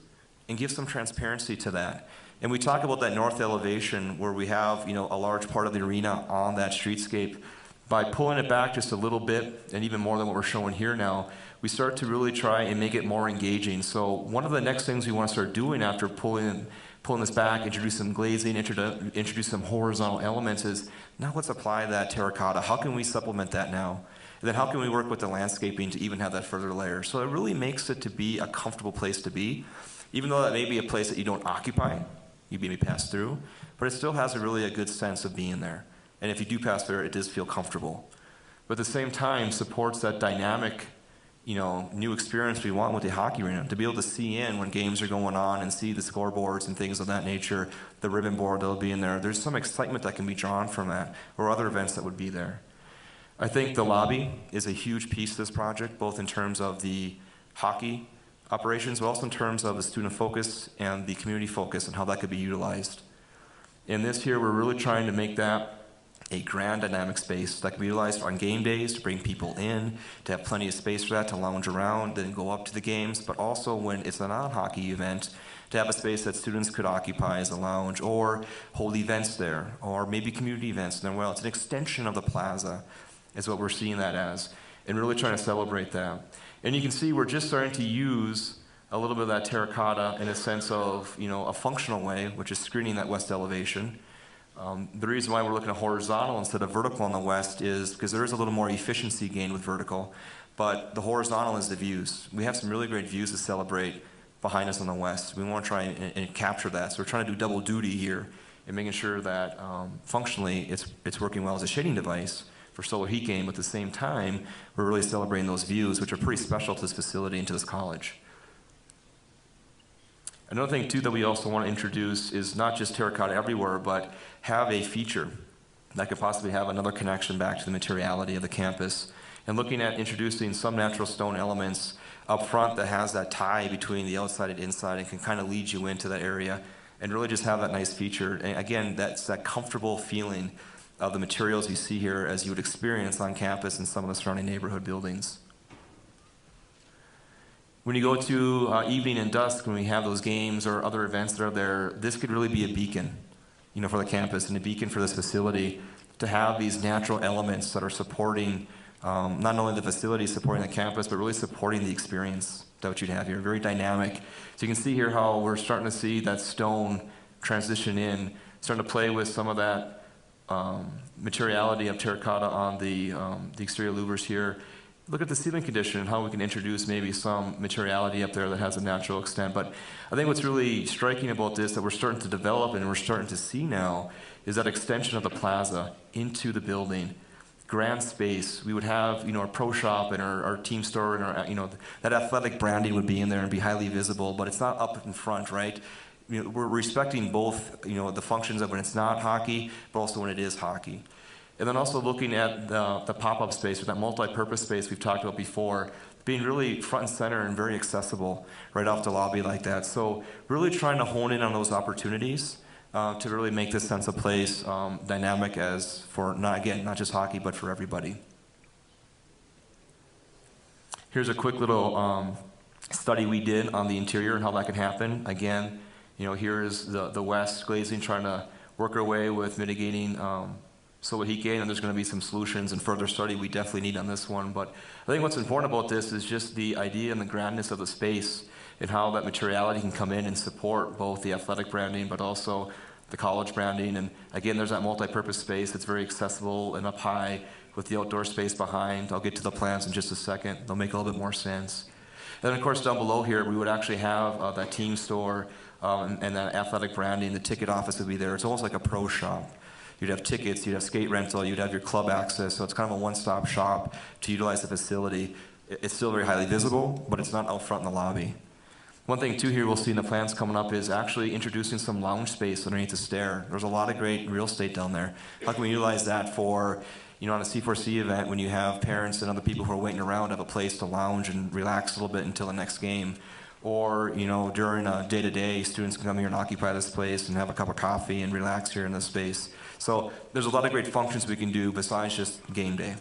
and give some transparency to that. And we talk about that north elevation where we have, a large part of the arena on that streetscape. By pulling it back just a little bit, and even more than what we're showing here now, we start to really try and make it more engaging. So one of the next things we want to start doing after pulling this back, introduce some glazing, introduce some horizontal elements is, now let's apply that terracotta. How can we supplement that now? And then how can we work with the landscaping to even have that further layer? So it really makes it to be a comfortable place to be, even though that may be a place that you don't occupy. You maybe pass through, but it still has a good sense of being there. And if you do pass there, it does feel comfortable. But at the same time, supports that dynamic, new experience we want with the hockey arena, to be able to see in when games are going on and see the scoreboards and things of that nature, the ribbon board that'll be in there. There's some excitement that can be drawn from that, or other events that would be there. I think the lobby is a huge piece of this project, both in terms of the hockey operations, but also in terms of the student focus and the community focus and how that could be utilized. In this here, we're really trying to make that a grand dynamic space that can be utilized on game days to bring people in, to have plenty of space for that, to lounge around, then go up to the games, but also when it's a non-hockey event, to have a space that students could occupy as a lounge or hold events there, or maybe community events. And then, well, it's an extension of the plaza is what we're seeing that as, and really trying to celebrate that. And you can see we're just starting to use a little bit of that terracotta in a sense of, a functional way, which is screening that west elevation. The reason why we're looking at horizontal instead of vertical on the west is because there is a little more efficiency gain with vertical, but the horizontal is the views. We have some really great views to celebrate behind us on the west. We want to try and capture that. So we're trying to do double duty here and making sure that functionally it's working well as a shading device for solar heat gain, but at the same time, we're really celebrating those views, which are pretty special to this facility and to this college. Another thing, too, that we also want to introduce is not just terracotta everywhere, but have a feature that could possibly have another connection back to the materiality of the campus. And looking at introducing some natural stone elements up front that has that tie between the outside and inside and can kind of lead you into that area and really just have that nice feature. And again, that's that comfortable feeling of the materials you see here as you would experience on campus in some of the surrounding neighborhood buildings. When you go to evening and dusk, when we have those games or other events that are there, this could really be a beacon, for the campus and a beacon for this facility to have these natural elements that are supporting not only the facility, supporting the campus, but really supporting the experience that you'd have here. Very dynamic. So you can see here how we're starting to see that stone transition in, starting to play with some of that materiality of terracotta on the exterior louvers here. Look at the ceiling condition and how we can introduce maybe some materiality up there that has a natural extent. But I think what's really striking about this that we're starting to develop and we're starting to see now is that extension of the plaza into the building. Grand space. We would have, our pro shop and our team store and our, that athletic branding would be in there and be highly visible, but it's not up in front, right? We're respecting both, the functions of when it's not hockey, but also when it is hockey. And then also looking at the pop-up space, or that multi-purpose space we've talked about before, being really front and center and very accessible right off the lobby like that. So really trying to hone in on those opportunities to really make this sense of place dynamic as for, not just hockey, but for everybody. Here's a quick little study we did on the interior and how that can happen. Again, here is the west glazing trying to work our way with mitigating solar heat gain, and there's going to be some solutions and further study we definitely need on this one. But I think what's important about this is just the idea and the grandness of the space and how that materiality can come in and support both the athletic branding but also the college branding. And again, there's that multi-purpose space that's very accessible and up high with the outdoor space behind. I'll get to the plans in just a second. They'll make a little bit more sense. And then, of course, down below here, we would actually have that team store and that athletic branding. The ticket office would be there. It's almost like a pro shop. You'd have tickets, you'd have skate rental, you'd have your club access. So it's kind of a one-stop shop to utilize the facility. It's still very highly visible, but it's not out front in the lobby. One thing, too, here we'll see in the plans coming up is actually introducing some lounge space underneath the stair. There's a lot of great real estate down there. How can we utilize that for, on a C4C event when you have parents and other people who are waiting around have a place to lounge and relax a little bit until the next game? Or, during a day-to-day, students can come here and occupy this place and have a cup of coffee and relax here in this space. So there's a lot of great functions we can do besides just game day.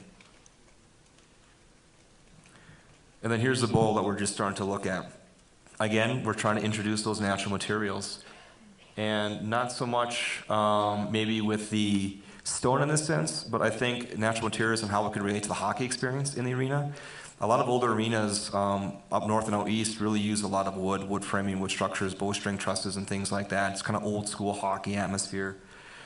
And then here's the bowl that we're just starting to look at. Again, we're trying to introduce those natural materials. And not so much maybe with the stone in this sense, but I think natural materials and how it could relate to the hockey experience in the arena. A lot of older arenas up north and out east really use a lot of wood framing, wood structures, bowstring trusses, and things like that. It's kind of old school hockey atmosphere.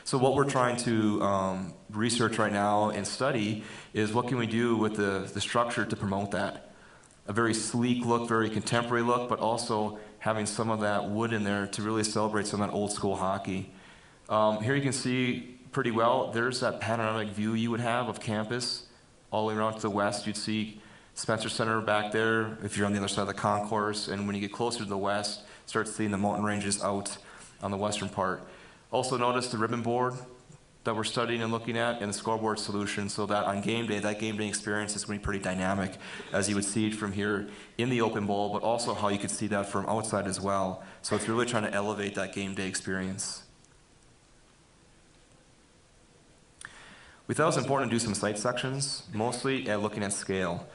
So what we're trying to research right now and study is what can we do with the structure to promote that. A very sleek look, very contemporary look, but also having some of that wood in there to really celebrate some of that old school hockey. Here you can see pretty well, there's that panoramic view you would have of campus all the way around to the west. You'd see Spencer Center back there if you're on the other side of the concourse, and when you get closer to the west, start seeing the mountain ranges out on the western part. Also notice the ribbon board that we're studying and looking at and the scoreboard solution, so that on game day, that game day experience is going to be pretty dynamic as you would see it from here in the open bowl, but also how you could see that from outside as well. So it's really trying to elevate that game day experience. We thought it was important to do some site sections, mostly looking at scale.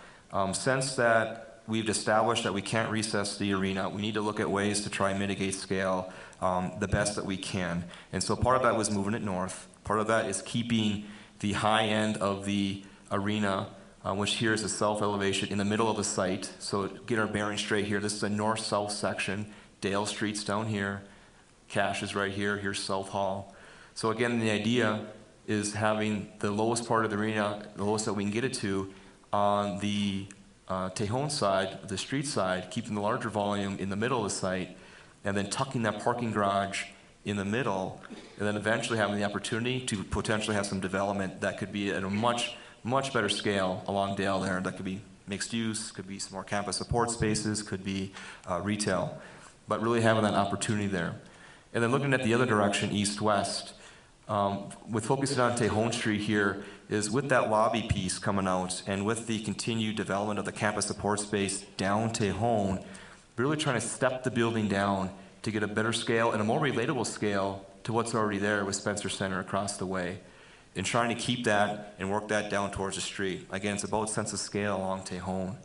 Since that we've established that we can't recess the arena, we need to look at ways to try and mitigate scale the best that we can. And so part of that was moving it north. Part of that is keeping the high end of the arena, which here is the south elevation, in the middle of the site. So get our bearing straight here. This is the north-south section. Dale Street's down here. Cash is right here. Here's South Hall. So again, the idea is having the lowest part of the arena, the lowest that we can get it to, on the Tejon side, the street side, keeping the larger volume in the middle of the site, and then tucking that parking garage in the middle, and then eventually having the opportunity to potentially have some development that could be at a much, much better scale along Dale there. That could be mixed use, could be some more campus support spaces, could be retail, but really having that opportunity there. And then looking at the other direction, east-west, with focusing on Tejon Street here, is with that lobby piece coming out and with the continued development of the campus support space down Tejon, really trying to step the building down to get a better scale and a more relatable scale to what's already there with Spencer Center across the way, and trying to keep that and work that down towards the street. Again, it's about sense of scale along Tejon.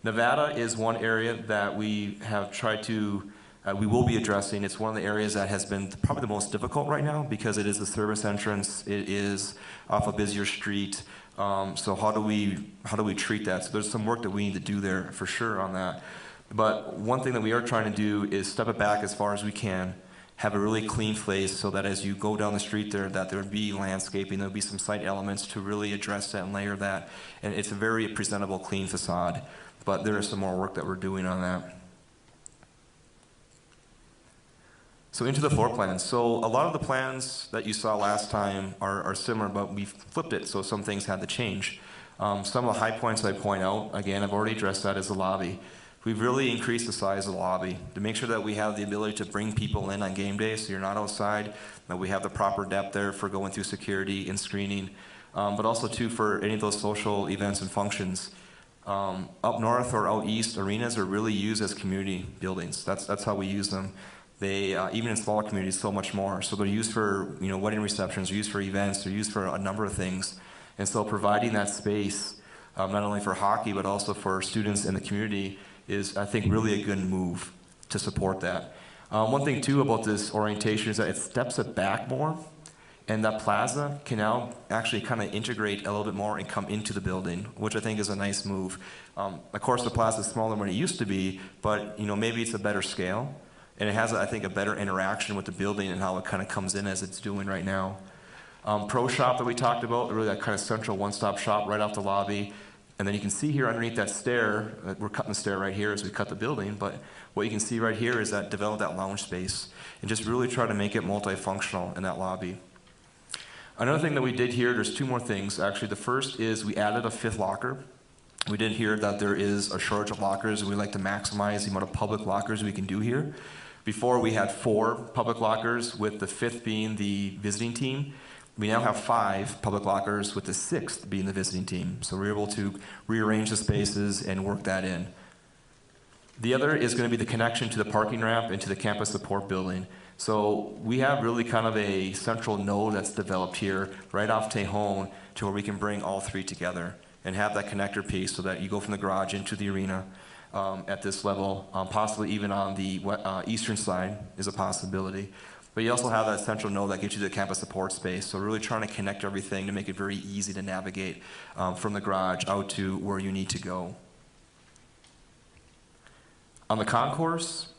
Nevada is one area that we have tried to we will be addressing. It's one of the areas that has been probably the most difficult right now because it is a service entrance. It is off a busier street. So how do we treat that? So there's some work that we need to do there for sure on that. But one thing that we are trying to do is step it back as far as we can, have a really clean place so that as you go down the street there, that there would be landscaping, there would be some site elements to really address that and layer that. And it's a very presentable, clean facade. But there is some more work that we're doing on that. So into the floor plans. So a lot of the plans that you saw last time are similar, but we've flipped it, so some things had to change. Some of the high points I point out, again, I've already addressed that, is the lobby. We've really increased the size of the lobby to make sure that we have the ability to bring people in on game day so you're not outside, that we have the proper depth there for going through security and screening, but also too for any of those social events and functions. Up north or out east, arenas are really used as community buildings. That's how we use them. They, even in smaller communities, so much more. So they're used for, wedding receptions, they're used for events, they're used for a number of things. And so providing that space not only for hockey, but also for students in the community, is, I think, really a good move to support that. One thing, too, about this orientation is that it steps it back more, and that plaza can now actually kind of integrate a little bit more and come into the building, which I think is a nice move. Of course, the plaza is smaller than it used to be, but maybe it's a better scale, and it has, I think, a better interaction with the building and how it kind of comes in as it's doing right now. Pro Shop that we talked about, really that kind of central one-stop shop right off the lobby. And then you can see here underneath that stair, we're cutting the stair right here as we cut the building, but what you can see right here is that develop that lounge space and just really try to make it multifunctional in that lobby. Another thing that we did here, there's two more things. Actually, the first is we added a 5th locker. We did hear that there is a shortage of lockers, and we like to maximize the amount of public lockers we can do here. Before, we had 4 public lockers, with the 5th being the visiting team. We now have 5 public lockers, with the 6th being the visiting team. So we're able to rearrange the spaces and work that in. The other is going to be the connection to the parking ramp and to the campus support building. So we have really kind of a central node that's developed here right off Tejon to where we can bring all 3 together and have that connector piece so that you go from the garage into the arena at this level, possibly even on the eastern side is a possibility. But you also have that central node that gets you the campus support space. So we're really trying to connect everything to make it very easy to navigate from the garage out to where you need to go. On the concourse,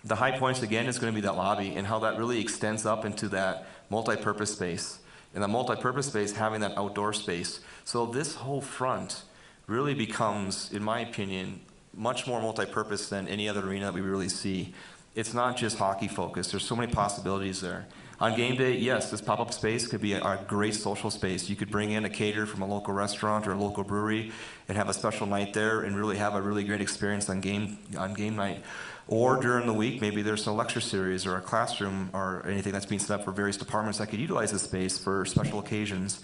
the high points again is going to be that lobby and how that really extends up into that multi-purpose space. And that multi-purpose space having that outdoor space. So this whole front really becomes, in my opinion, much more multi-purpose than any other arena that we really see. It's not just hockey focused. There's so many possibilities there. On game day, yes, this pop-up space could be a great social space. You could bring in a caterer from a local restaurant or a local brewery and have a special night there and really have a really great experience on game night. Or during the week, maybe there's a lecture series or a classroom or anything that's being set up for various departments that could utilize this space for special occasions.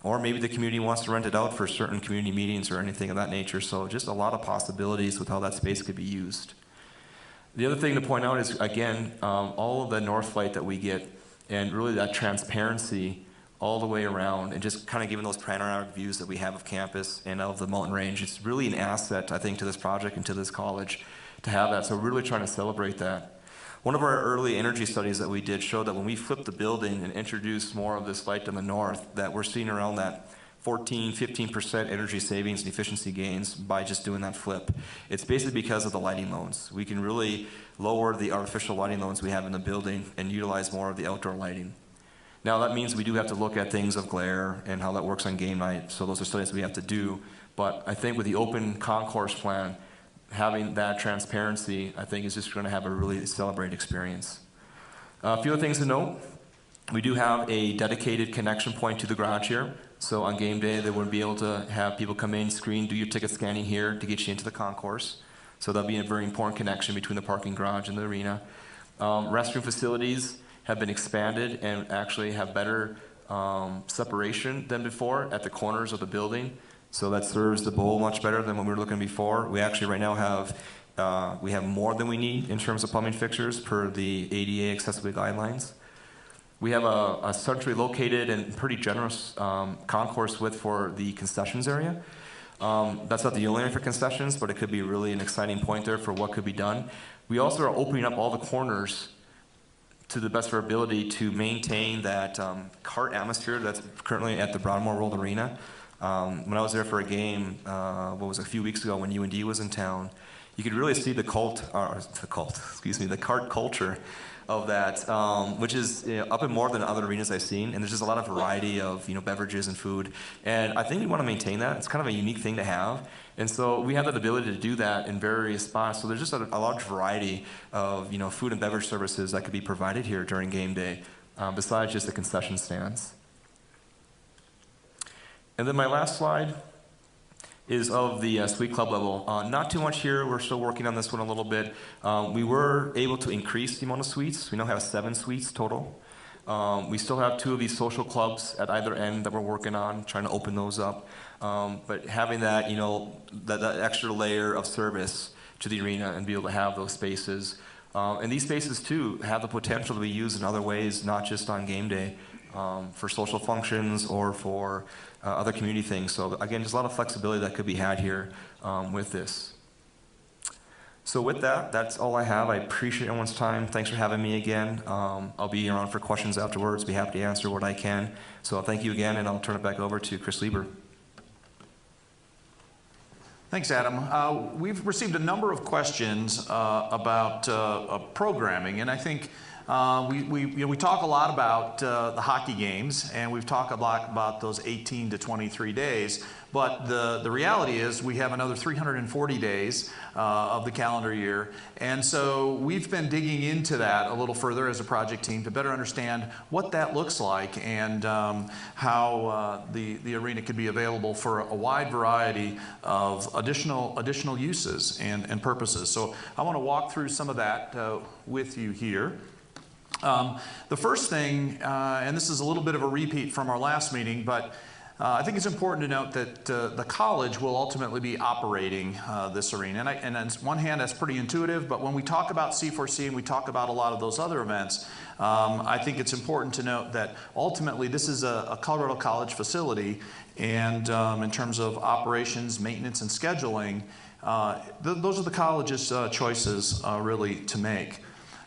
Or maybe the community wants to rent it out for certain community meetings or anything of that nature. So just a lot of possibilities with how that space could be used. The other thing to point out is, again, all of the north light that we get and really that transparency all the way around and just kind of giving those panoramic views that we have of campus and of the mountain range. It's really an asset, I think, to this project and to this college to have that. So we're really trying to celebrate that. One of our early energy studies that we did showed that when we flipped the building and introduced more of this light in the north, that we're seeing around that 14-15% energy savings and efficiency gains by just doing that flip. It's basically because of the lighting loads. We can really lower the artificial lighting loads we have in the building and utilize more of the outdoor lighting. Now that means we do have to look at things of glare and how that works on game night, so those are studies we have to do. But I think with the open concourse plan, having that transparency, I think is just going to have a really celebrated experience. A few other things to note. We do have a dedicated connection point to the garage here. So on game day, they would be able to have people come in, screen, do your ticket scanning here to get you into the concourse. So that'll be a very important connection between the parking garage and the arena. Restroom facilities have been expanded and actually have better separation than before at the corners of the building. So that serves the bowl much better than when we were looking before. We actually right now have we have more than we need in terms of plumbing fixtures per the ADA accessibility guidelines. We have a centrally located and pretty generous concourse width for the concessions area. That's not the only area for concessions, but it could be really an exciting point there for what could be done. We also are opening up all the corners to the best of our ability to maintain that cart atmosphere that's currently at the Broadmoor World Arena. When I was there for a game, a few weeks ago when UND was in town, you could really see the cart culture of that, which is up and more than other arenas I've seen, and there's just a lot of variety of beverages and food, and I think we want to maintain that. It's kind of a unique thing to have, and so we have that ability to do that in various spots. So there's just a large variety of food and beverage services that could be provided here during game day, besides just the concession stands. And then my last slide is of the suite club level. Not too much here. We're still working on this one a little bit. We were able to increase the amount of suites. We now have 7 suites total. We still have 2 of these social clubs at either end that we're working on, trying to open those up. But having that, that extra layer of service to the arena and be able to have those spaces. And these spaces, too, have the potential to be used in other ways, not just on game day. for social functions or for other community things. So again, just a lot of flexibility that could be had here with this. So with that, that's all I have. I appreciate everyone's time. Thanks for having me again. I'll be around for questions afterwards. Be happy to answer what I can. So thank you again, and I'll turn it back over to Chris Lieber. Thanks, Adam. We've received a number of questions about programming, and I think we talk a lot about the hockey games, and we've talked a lot about those 18 to 23 days. But the reality is we have another 340 days of the calendar year. And so we've been digging into that a little further as a project team to better understand what that looks like and how the arena could be available for a wide variety of additional uses and purposes. So I want to walk through some of that with you here. The first thing, and this is a little bit of a repeat from our last meeting, but I think it's important to note that the college will ultimately be operating this arena. And on one hand, that's pretty intuitive, but when we talk about C4C and we talk about a lot of those other events, I think it's important to note that ultimately this is a Colorado College facility, and in terms of operations, maintenance, and scheduling, those are the college's choices really to make.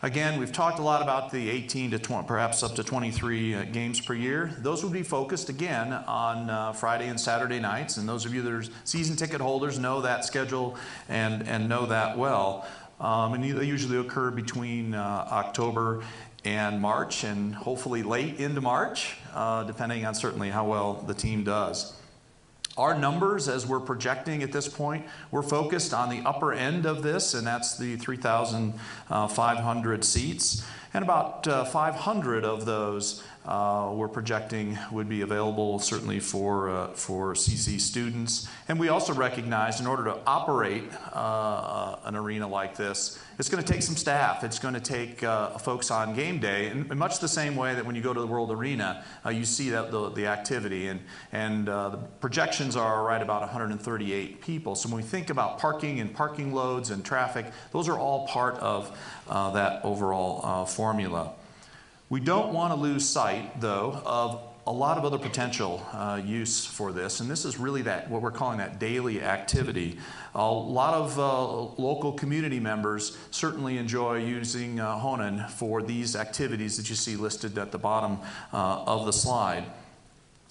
Again, we've talked a lot about the 18 to 20, perhaps up to 23 games per year. Those would be focused, again, on Friday and Saturday nights. And those of you that are season ticket holders know that schedule and know that well. And they usually occur between October and March, and hopefully late into March, depending on certainly how well the team does. Our numbers, as we're projecting at this point, we're focused on the upper end of this, and that's the 3,500 seats. And about 500 of those we're projecting would be available certainly for CC students. And we also recognize in order to operate an arena like this, it's going to take some staff. It's going to take folks on game day, in much the same way that when you go to the World Arena, you see that the activity. And the projections are right about 138 people. So when we think about parking and parking loads and traffic, those are all part of that overall formula. We don't want to lose sight, though, of a lot of other potential use for this, and this is really that what we're calling that daily activity. A lot of local community members certainly enjoy using Honan for these activities that you see listed at the bottom of the slide.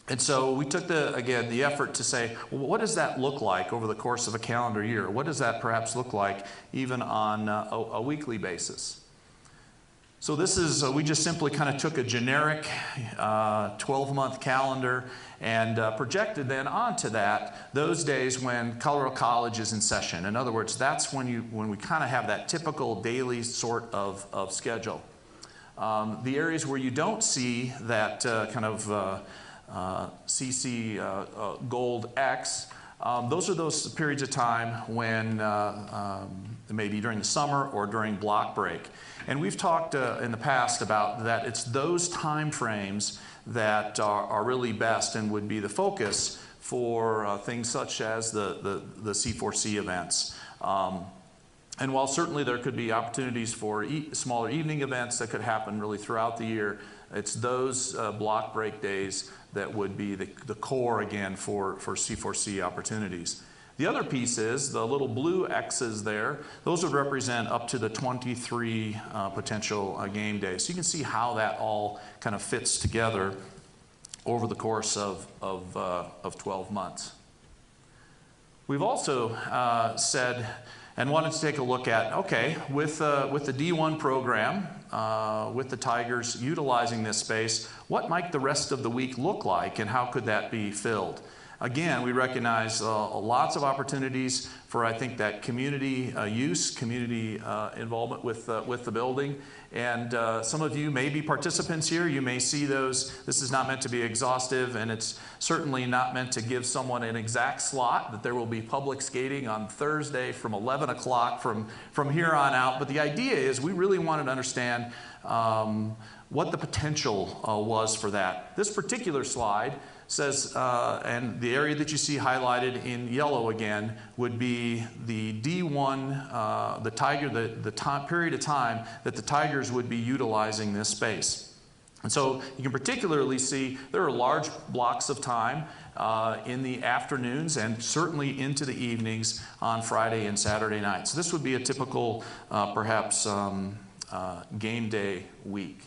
And so we took the effort to say, well, what does that look like over the course of a calendar year? What does that perhaps look like even on a weekly basis? So this is, we just simply kind of took a generic 12-month calendar and projected then onto that those days when Colorado College is in session. In other words, that's when we kind of have that typical daily sort of schedule. The areas where you don't see that kind of CC Gold X, those are those periods of time when maybe during the summer or during block break. And we've talked in the past about that it's those time frames that are really best and would be the focus for things such as the C4C events. And while certainly there could be opportunities for smaller evening events that could happen really throughout the year, it's those block break days that would be the core again for C4C opportunities. The other piece is the little blue X's there. Those would represent up to the 23 potential game days. So you can see how that all kind of fits together over the course of 12 months. We've also said and wanted to take a look at, okay, with the D1 program, with the Tigers utilizing this space, what might the rest of the week look like and how could that be filled? Again, we recognize lots of opportunities for, I think, that community use, community involvement with the building. And some of you may be participants here. You may see those. This is not meant to be exhaustive, and it's certainly not meant to give someone an exact slot, that there will be public skating on Thursday from 11 o'clock from here on out. But the idea is we really wanted to understand what the potential was for that. This particular slide says, and the area that you see highlighted in yellow again would be the D1, the Tiger, the time, period of time that the Tigers would be utilizing this space. And so you can particularly see there are large blocks of time in the afternoons and certainly into the evenings on Friday and Saturday nights. So this would be a typical, perhaps, game day week.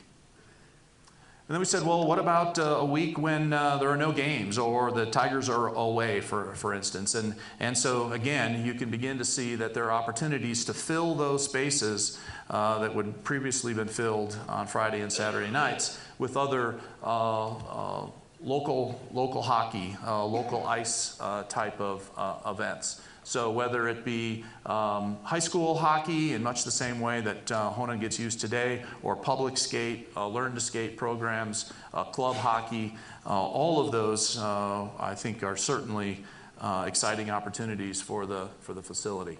And then we said, well, what about a week when there are no games or the Tigers are away, for instance? And so, again, you can begin to see that there are opportunities to fill those spaces that would previously been filled on Friday and Saturday nights with other local hockey, local ice type of events. So whether it be high school hockey in much the same way that Honan gets used today, or public skate, learn to skate programs, club hockey, all of those I think are certainly exciting opportunities for the facility.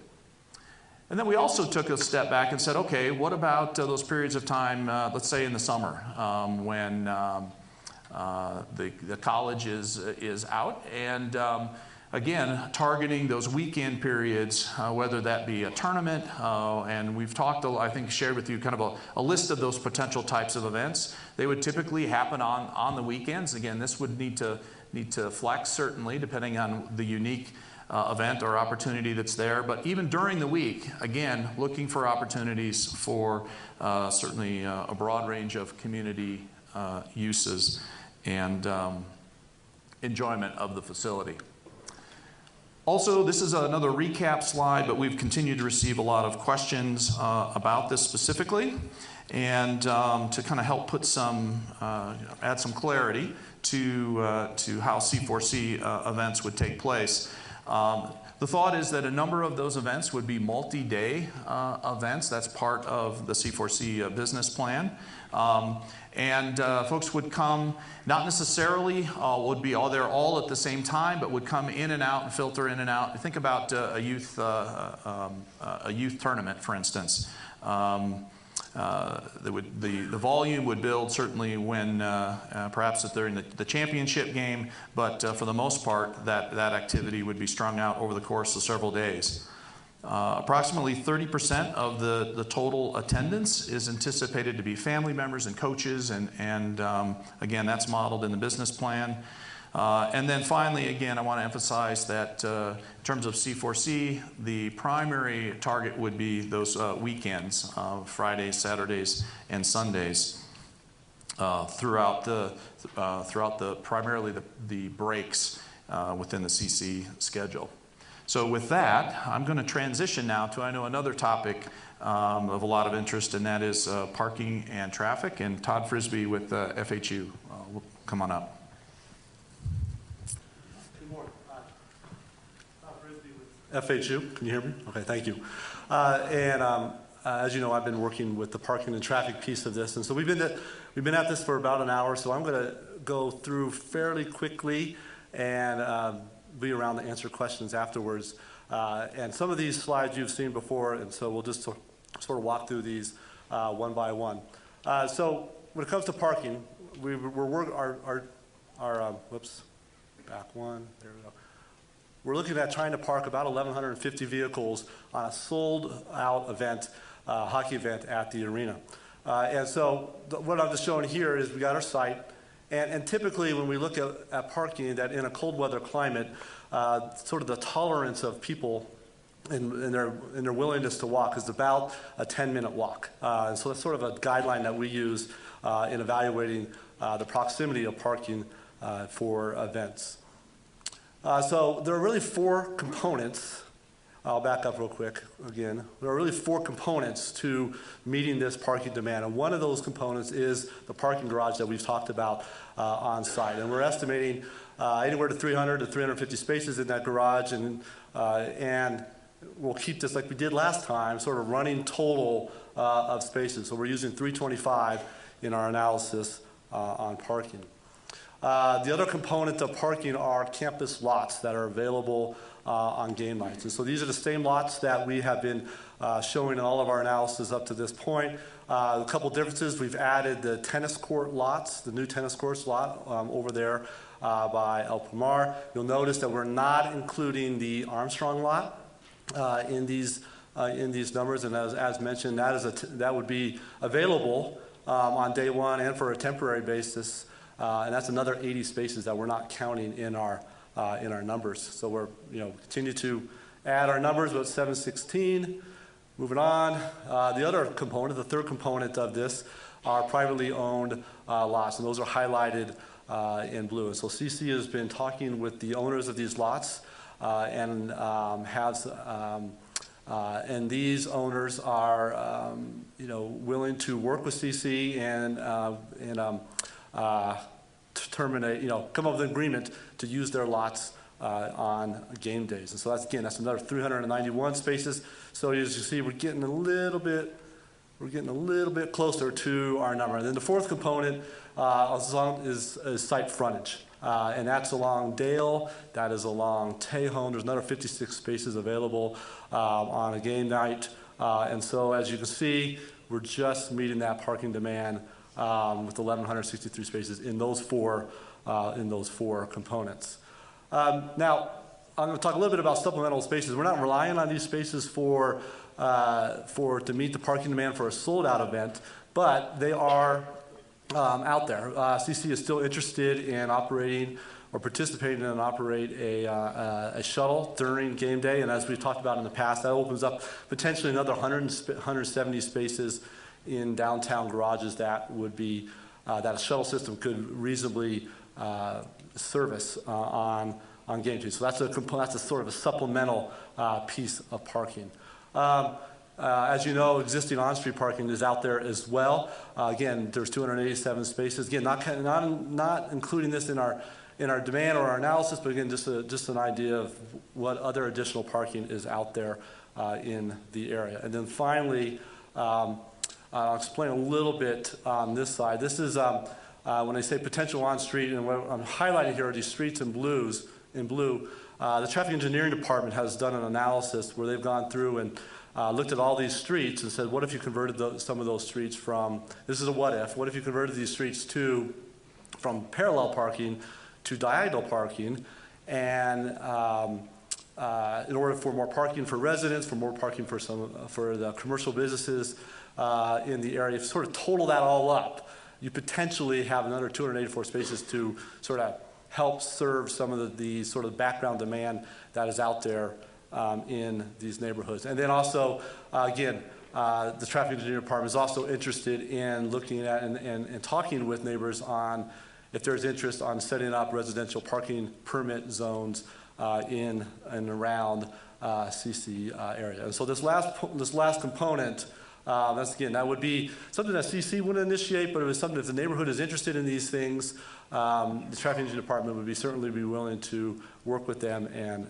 And then we also took a step back and said, okay, what about those periods of time, let's say in the summer, when the college is out, and again, targeting those weekend periods, whether that be a tournament, and we've talked, I think, shared with you kind of a list of those potential types of events. They would typically happen on the weekends. Again, this would need to flex, certainly, depending on the unique event or opportunity that's there. But even during the week, again, looking for opportunities for certainly a broad range of community uses and enjoyment of the facility. Also, this is another recap slide, but we've continued to receive a lot of questions about this specifically, and to kind of help put some, add some clarity to how C4C events would take place. The thought is that a number of those events would be multi-day events. That's part of the C4C business plan. And folks would come, not necessarily would be all there all at the same time, but would come in and out and filter in and out. Think about a youth tournament, for instance. The volume would build certainly when perhaps during the championship game, but for the most part, that activity would be strung out over the course of several days. Approximately 30% of the total attendance is anticipated to be family members and coaches, and again, that's modeled in the business plan. And then finally, again, I want to emphasize that in terms of C4C, the primary target would be those weekends, Fridays, Saturdays, and Sundays, throughout primarily the breaks within the CC schedule. So with that, I'm going to transition now to, I know, another topic of a lot of interest, and that is parking and traffic. And Todd Frisbee with FHU will come on up. Good morning. Todd Frisbee with FHU. Can you hear me? Okay, thank you. As you know, I've been working with the parking and traffic piece of this, and so we've been at this for about an hour. So I'm going to go through fairly quickly and be around to answer questions afterwards. And some of these slides you've seen before, and so we'll just sort of walk through these one by one. So when it comes to parking, whoops, back one, there we go. We're looking at trying to park about 1,150 vehicles on a sold-out event, hockey event at the arena. And so what I'm just showing here is we got our site. And typically when we look at parking, that in a cold weather climate, sort of the tolerance of people and their willingness to walk is about a 10-minute walk. And so that's sort of a guideline that we use in evaluating the proximity of parking for events. So there are really four components. I'll back up real quick again. There are really four components to meeting this parking demand, and one of those components is the parking garage that we've talked about on site. And we're estimating anywhere to 300 to 350 spaces in that garage, and we'll keep this like we did last time, sort of running total of spaces. So we're using 325 in our analysis on parking. The other component of parking are campus lots that are available on game nights. And so these are the same lots that we have been showing in all of our analysis up to this point. A couple differences: we've added the tennis court lots, the new tennis courts lot over there by El Pomar. You'll notice that we're not including the Armstrong lot in these numbers, and as mentioned, that would be available on day one and for a temporary basis, and that's another 80 spaces that we're not counting in our numbers. So we're continue to add our numbers with 716. Moving on, the other component, the third component of this, are privately owned lots, and those are highlighted in blue. And so CC has been talking with the owners of these lots, and these owners are willing to work with CC and terminate, come up with an agreement to use their lots on game days. And so that's another 391 spaces. So as you see, we're getting a little bit closer to our number. And then the fourth component is site frontage. And that's along Dale, that is along Tejon. There's another 56 spaces available on a game night. And so as you can see, we're just meeting that parking demand with 1,163 spaces in those four components. Now, I'm going to talk a little bit about supplemental spaces. We're not relying on these spaces to meet the parking demand for a sold-out event, but they are out there. CC is still interested in operating or participating in and operate a shuttle during game day, and as we've talked about in the past, that opens up potentially another 170 spaces in downtown garages that would be that a shuttle system could reasonably service on game day. So that's a sort of a supplemental piece of parking. As you know, existing on-street parking is out there as well. Again, there's 287 spaces. Again, not including this in our demand or our analysis, but again, just an idea of what other additional parking is out there in the area. And then finally, I'll explain a little bit on this side. This is when I say potential on-street, and what I'm highlighting here are these streets in blue. The traffic engineering department has done an analysis where they've gone through and looked at all these streets and said, what if you converted some of those streets from, this is a what if you converted these streets from parallel parking to diagonal parking, and in order for more parking for residents, for more parking for the commercial businesses in the area, if you sort of total that all up, you potentially have another 284 spaces to sort of help serve some of the sort of background demand that is out there in these neighborhoods. And then also, again, the traffic engineering department is also interested in looking at and talking with neighbors on if there's interest on setting up residential parking permit zones in and around CC area. And so this last component, that would be something that CC wouldn't initiate, but it was something if the neighborhood is interested in these things, the traffic engineering department would certainly be willing to work with them and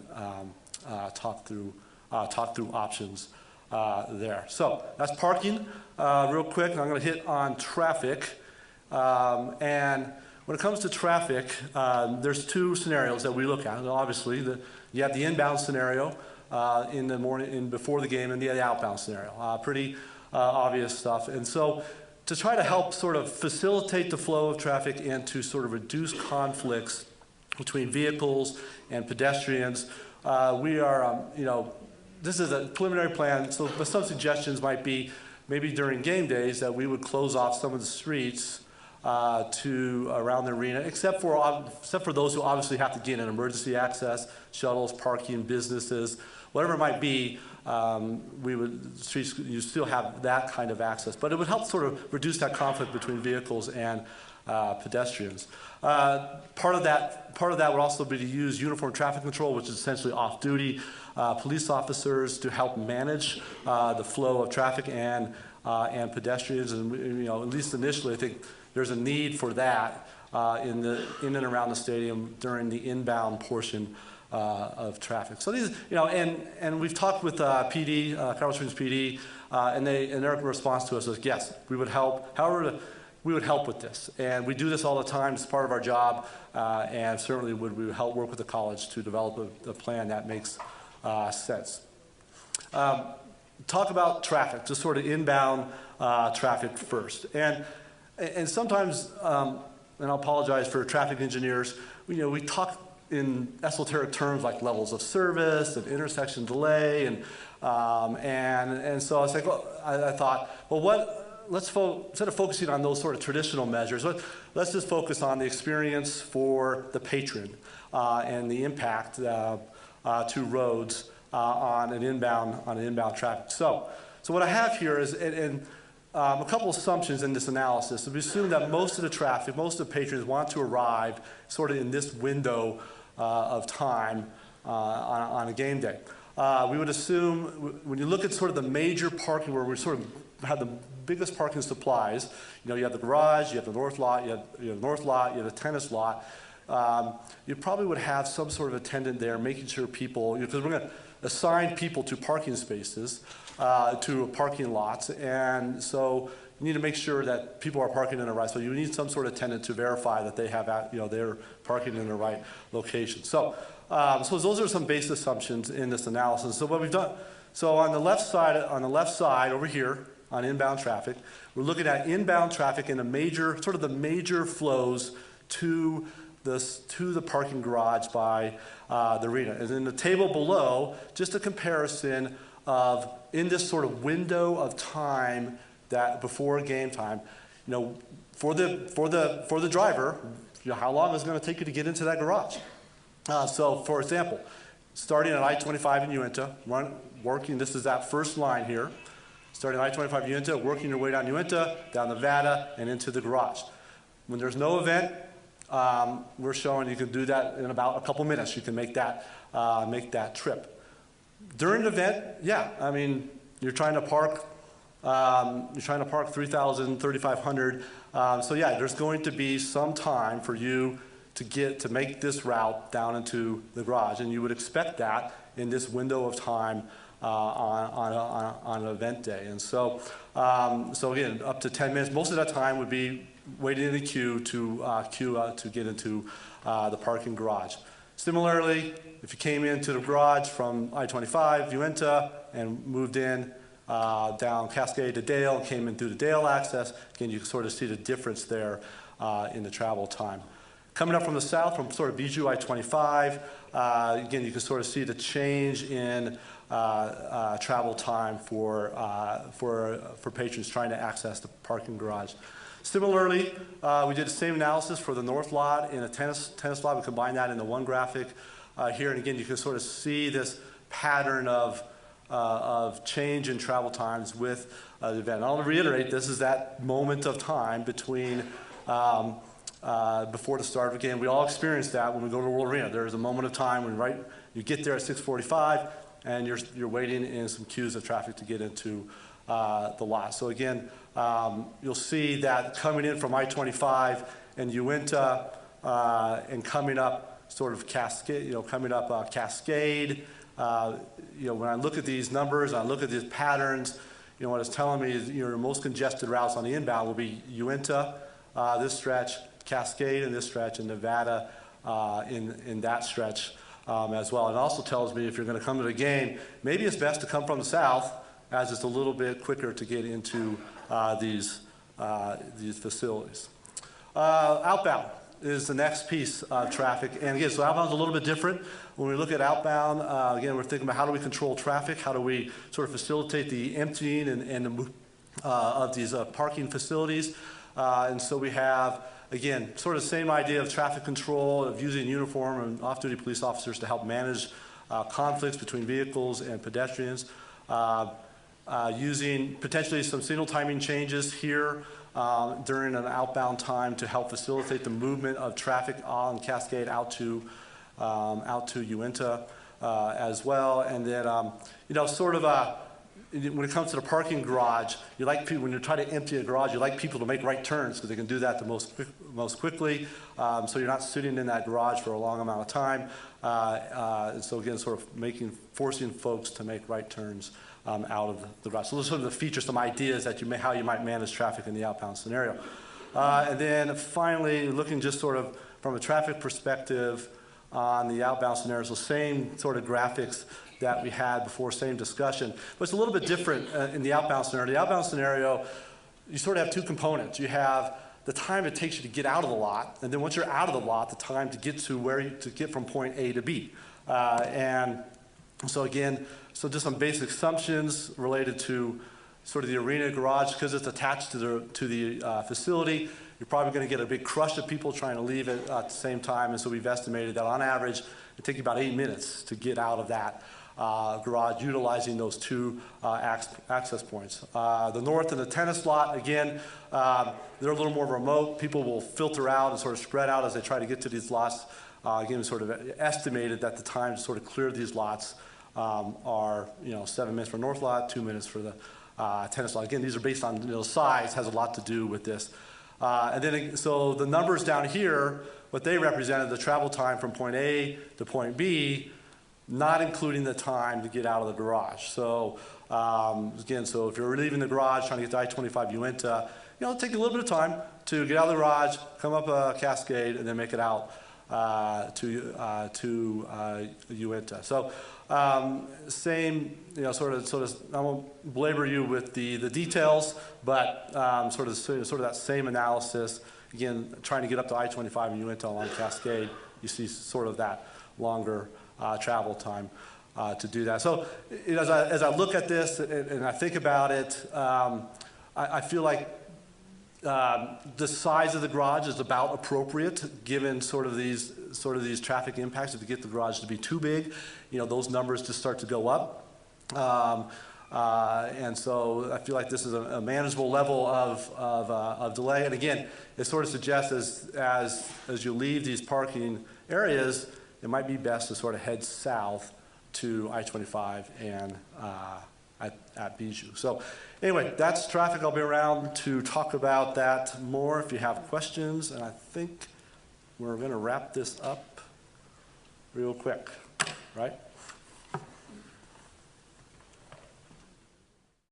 talk through options there. So that's parking. Real quick, I'm going to hit on traffic. And when it comes to traffic, there's two scenarios that we look at. Obviously, you have the inbound scenario in the morning, before the game, and the outbound scenario. Pretty obvious stuff. And so to try to help sort of facilitate the flow of traffic and to sort of reduce conflicts between vehicles and pedestrians, we are, this is a preliminary plan, so but some suggestions might be maybe during game days that we would close off some of the streets to around the arena, except for those who obviously have to get an emergency access, shuttles, parking, businesses, whatever it might be. You still have that kind of access, but it would help sort of reduce that conflict between vehicles and pedestrians. Part of that would also be to use uniform traffic control, which is essentially off-duty police officers to help manage the flow of traffic and pedestrians. And at least initially, I think there's a need for that in and around the stadium during the inbound portion of traffic. So these, and we've talked with PD, Colorado Springs PD, and their response to us was, yes, we would help. However, we would help with this, and we do this all the time. It's part of our job, and certainly we would help work with the college to develop a plan that makes sense. Talk about traffic, just sort of inbound traffic first, and sometimes, and I'll apologize for traffic engineers. We talk in esoteric terms like levels of service and intersection delay, and so I was like, I thought, well, instead of focusing on those sort of traditional measures, let's just focus on the experience for the patron and the impact to roads on an inbound traffic. So what I have here is a couple assumptions in this analysis. So we assume that most of the traffic, most of the patrons want to arrive sort of in this window of time on a game day. We would assume, when you look at sort of the major parking where we sort of have the biggest parking supplies, you have the garage, you have the north lot, you have the north lot, you have the tennis lot, you probably would have some sort of attendant there making sure people, because we're going to assign people to parking spaces, to parking lots, and so you need to make sure that people are parking in the right. So you need some sort of attendant to verify that they have, they're parking in the right location. So those are some base assumptions in this analysis. So what we've done, so on the left side over here on inbound traffic, we're looking at inbound traffic and the major flows to the parking garage by the arena. And in the table below, just a comparison of in this sort of window of time that before game time, for the driver, how long is it going to take you to get into that garage? So, for example, starting at I-25 in Uinta, working, this is that first line here, starting at I-25 in Uinta, working your way down Uinta, down Nevada, and into the garage. When there's no event, we're showing you can do that in about a couple minutes. You can make that trip. During an event, you're trying to park 3,000, 3,500. So yeah, there's going to be some time for you to make this route down into the garage, and you would expect that in this window of time on an event day. And so again, up to 10 minutes. Most of that time would be waiting in the queue to get into the parking garage. Similarly, if you came into the garage from I-25, Uinta, and moved in down Cascade to Dale, came in through the Dale access, again, you can sort of see the difference there in the travel time. Coming up from the south, from sort of Bijou I-25, again, you can sort of see the change in travel time for patrons trying to access the parking garage. Similarly, we did the same analysis for the north lot and the tennis lot. We combined that into one graphic here, and again, you can sort of see this pattern of change in travel times with the event. And I'll reiterate, this is that moment of time between before the start of the game. We all experience that when we go to the World Arena. There's a moment of time when you get there at 6:45, and you're waiting in some queues of traffic to get into the lot. So again, you'll see that coming in from I-25 and Uinta and coming up sort of Cascade, Cascade. When I look at these numbers, I look at these patterns, what it's telling me is your most congested routes on the inbound will be Uinta, this stretch, Cascade in this stretch, and Nevada in that stretch as well. It also tells me if you're going to come to the game, maybe it's best to come from the south, as it's a little bit quicker to get into these facilities. Outbound is the next piece of traffic. And again, so outbound is a little bit different. When we look at outbound, again, we're thinking about how do we control traffic? How do we sort of facilitate the emptying and the move of these parking facilities? And so we have, again, sort of the same idea of traffic control, of using uniform and off-duty police officers to help manage conflicts between vehicles and pedestrians. Using potentially some signal timing changes here during an outbound time to help facilitate the movement of traffic on Cascade out to Uinta as well. And then, when it comes to the parking garage, you like people, when you're trying to empty a garage, you like people to make right turns because they can do that the most quickly. So you're not sitting in that garage for a long amount of time. And so again, sort of forcing folks to make right turns out of the garage. So those are sort of the features, some ideas that how you might manage traffic in the outbound scenario. And then finally, looking just sort of from a traffic perspective on the outbound scenario, so same sort of graphics that we had before, same discussion, but it's a little bit different in the outbound scenario. The outbound scenario, you sort of have two components. You have the time it takes you to get out of the lot, and then once you're out of the lot, the time to get to get from point A to B. And so again, so just some basic assumptions related to sort of the arena garage, because it's attached to the facility, you're probably going to get a big crush of people trying to leave at the same time. And so we've estimated that on average, it takes you about 8 minutes to get out of that garage utilizing those two access points. The north and the tennis lot, again, they're a little more remote. People will filter out and sort of spread out as they try to get to these lots. Again, sort of estimated that the time to sort of clear these lots are 7 minutes for north lot, 2 minutes for the tennis lot. Again, these are based on size, has a lot to do with this. And then, so the numbers down here, what they represented, the travel time from point A to point B, not including the time to get out of the garage. So again, so if you're leaving the garage trying to get to I-25 Uinta, it'll take you a little bit of time to get out of the garage, come up a Cascade, and then make it out to Uinta. So same, sort of. I won't belabor you with the details, but sort of that same analysis. Again, trying to get up to I-25 and Uinta along Cascade, you see sort of that longer travel time to do that. So as I look at this and I think about it, I feel like the size of the garage is about appropriate given sort of these traffic impacts. If you get the garage to be too big, those numbers just start to go up. And so I feel like this is a manageable level of delay. And again, it sort of suggests as you leave these parking areas, it might be best to sort of head south to I-25 and at Bijou. So anyway, that's traffic. I'll be around to talk about that more if you have questions. And I think we're going to wrap this up real quick, right?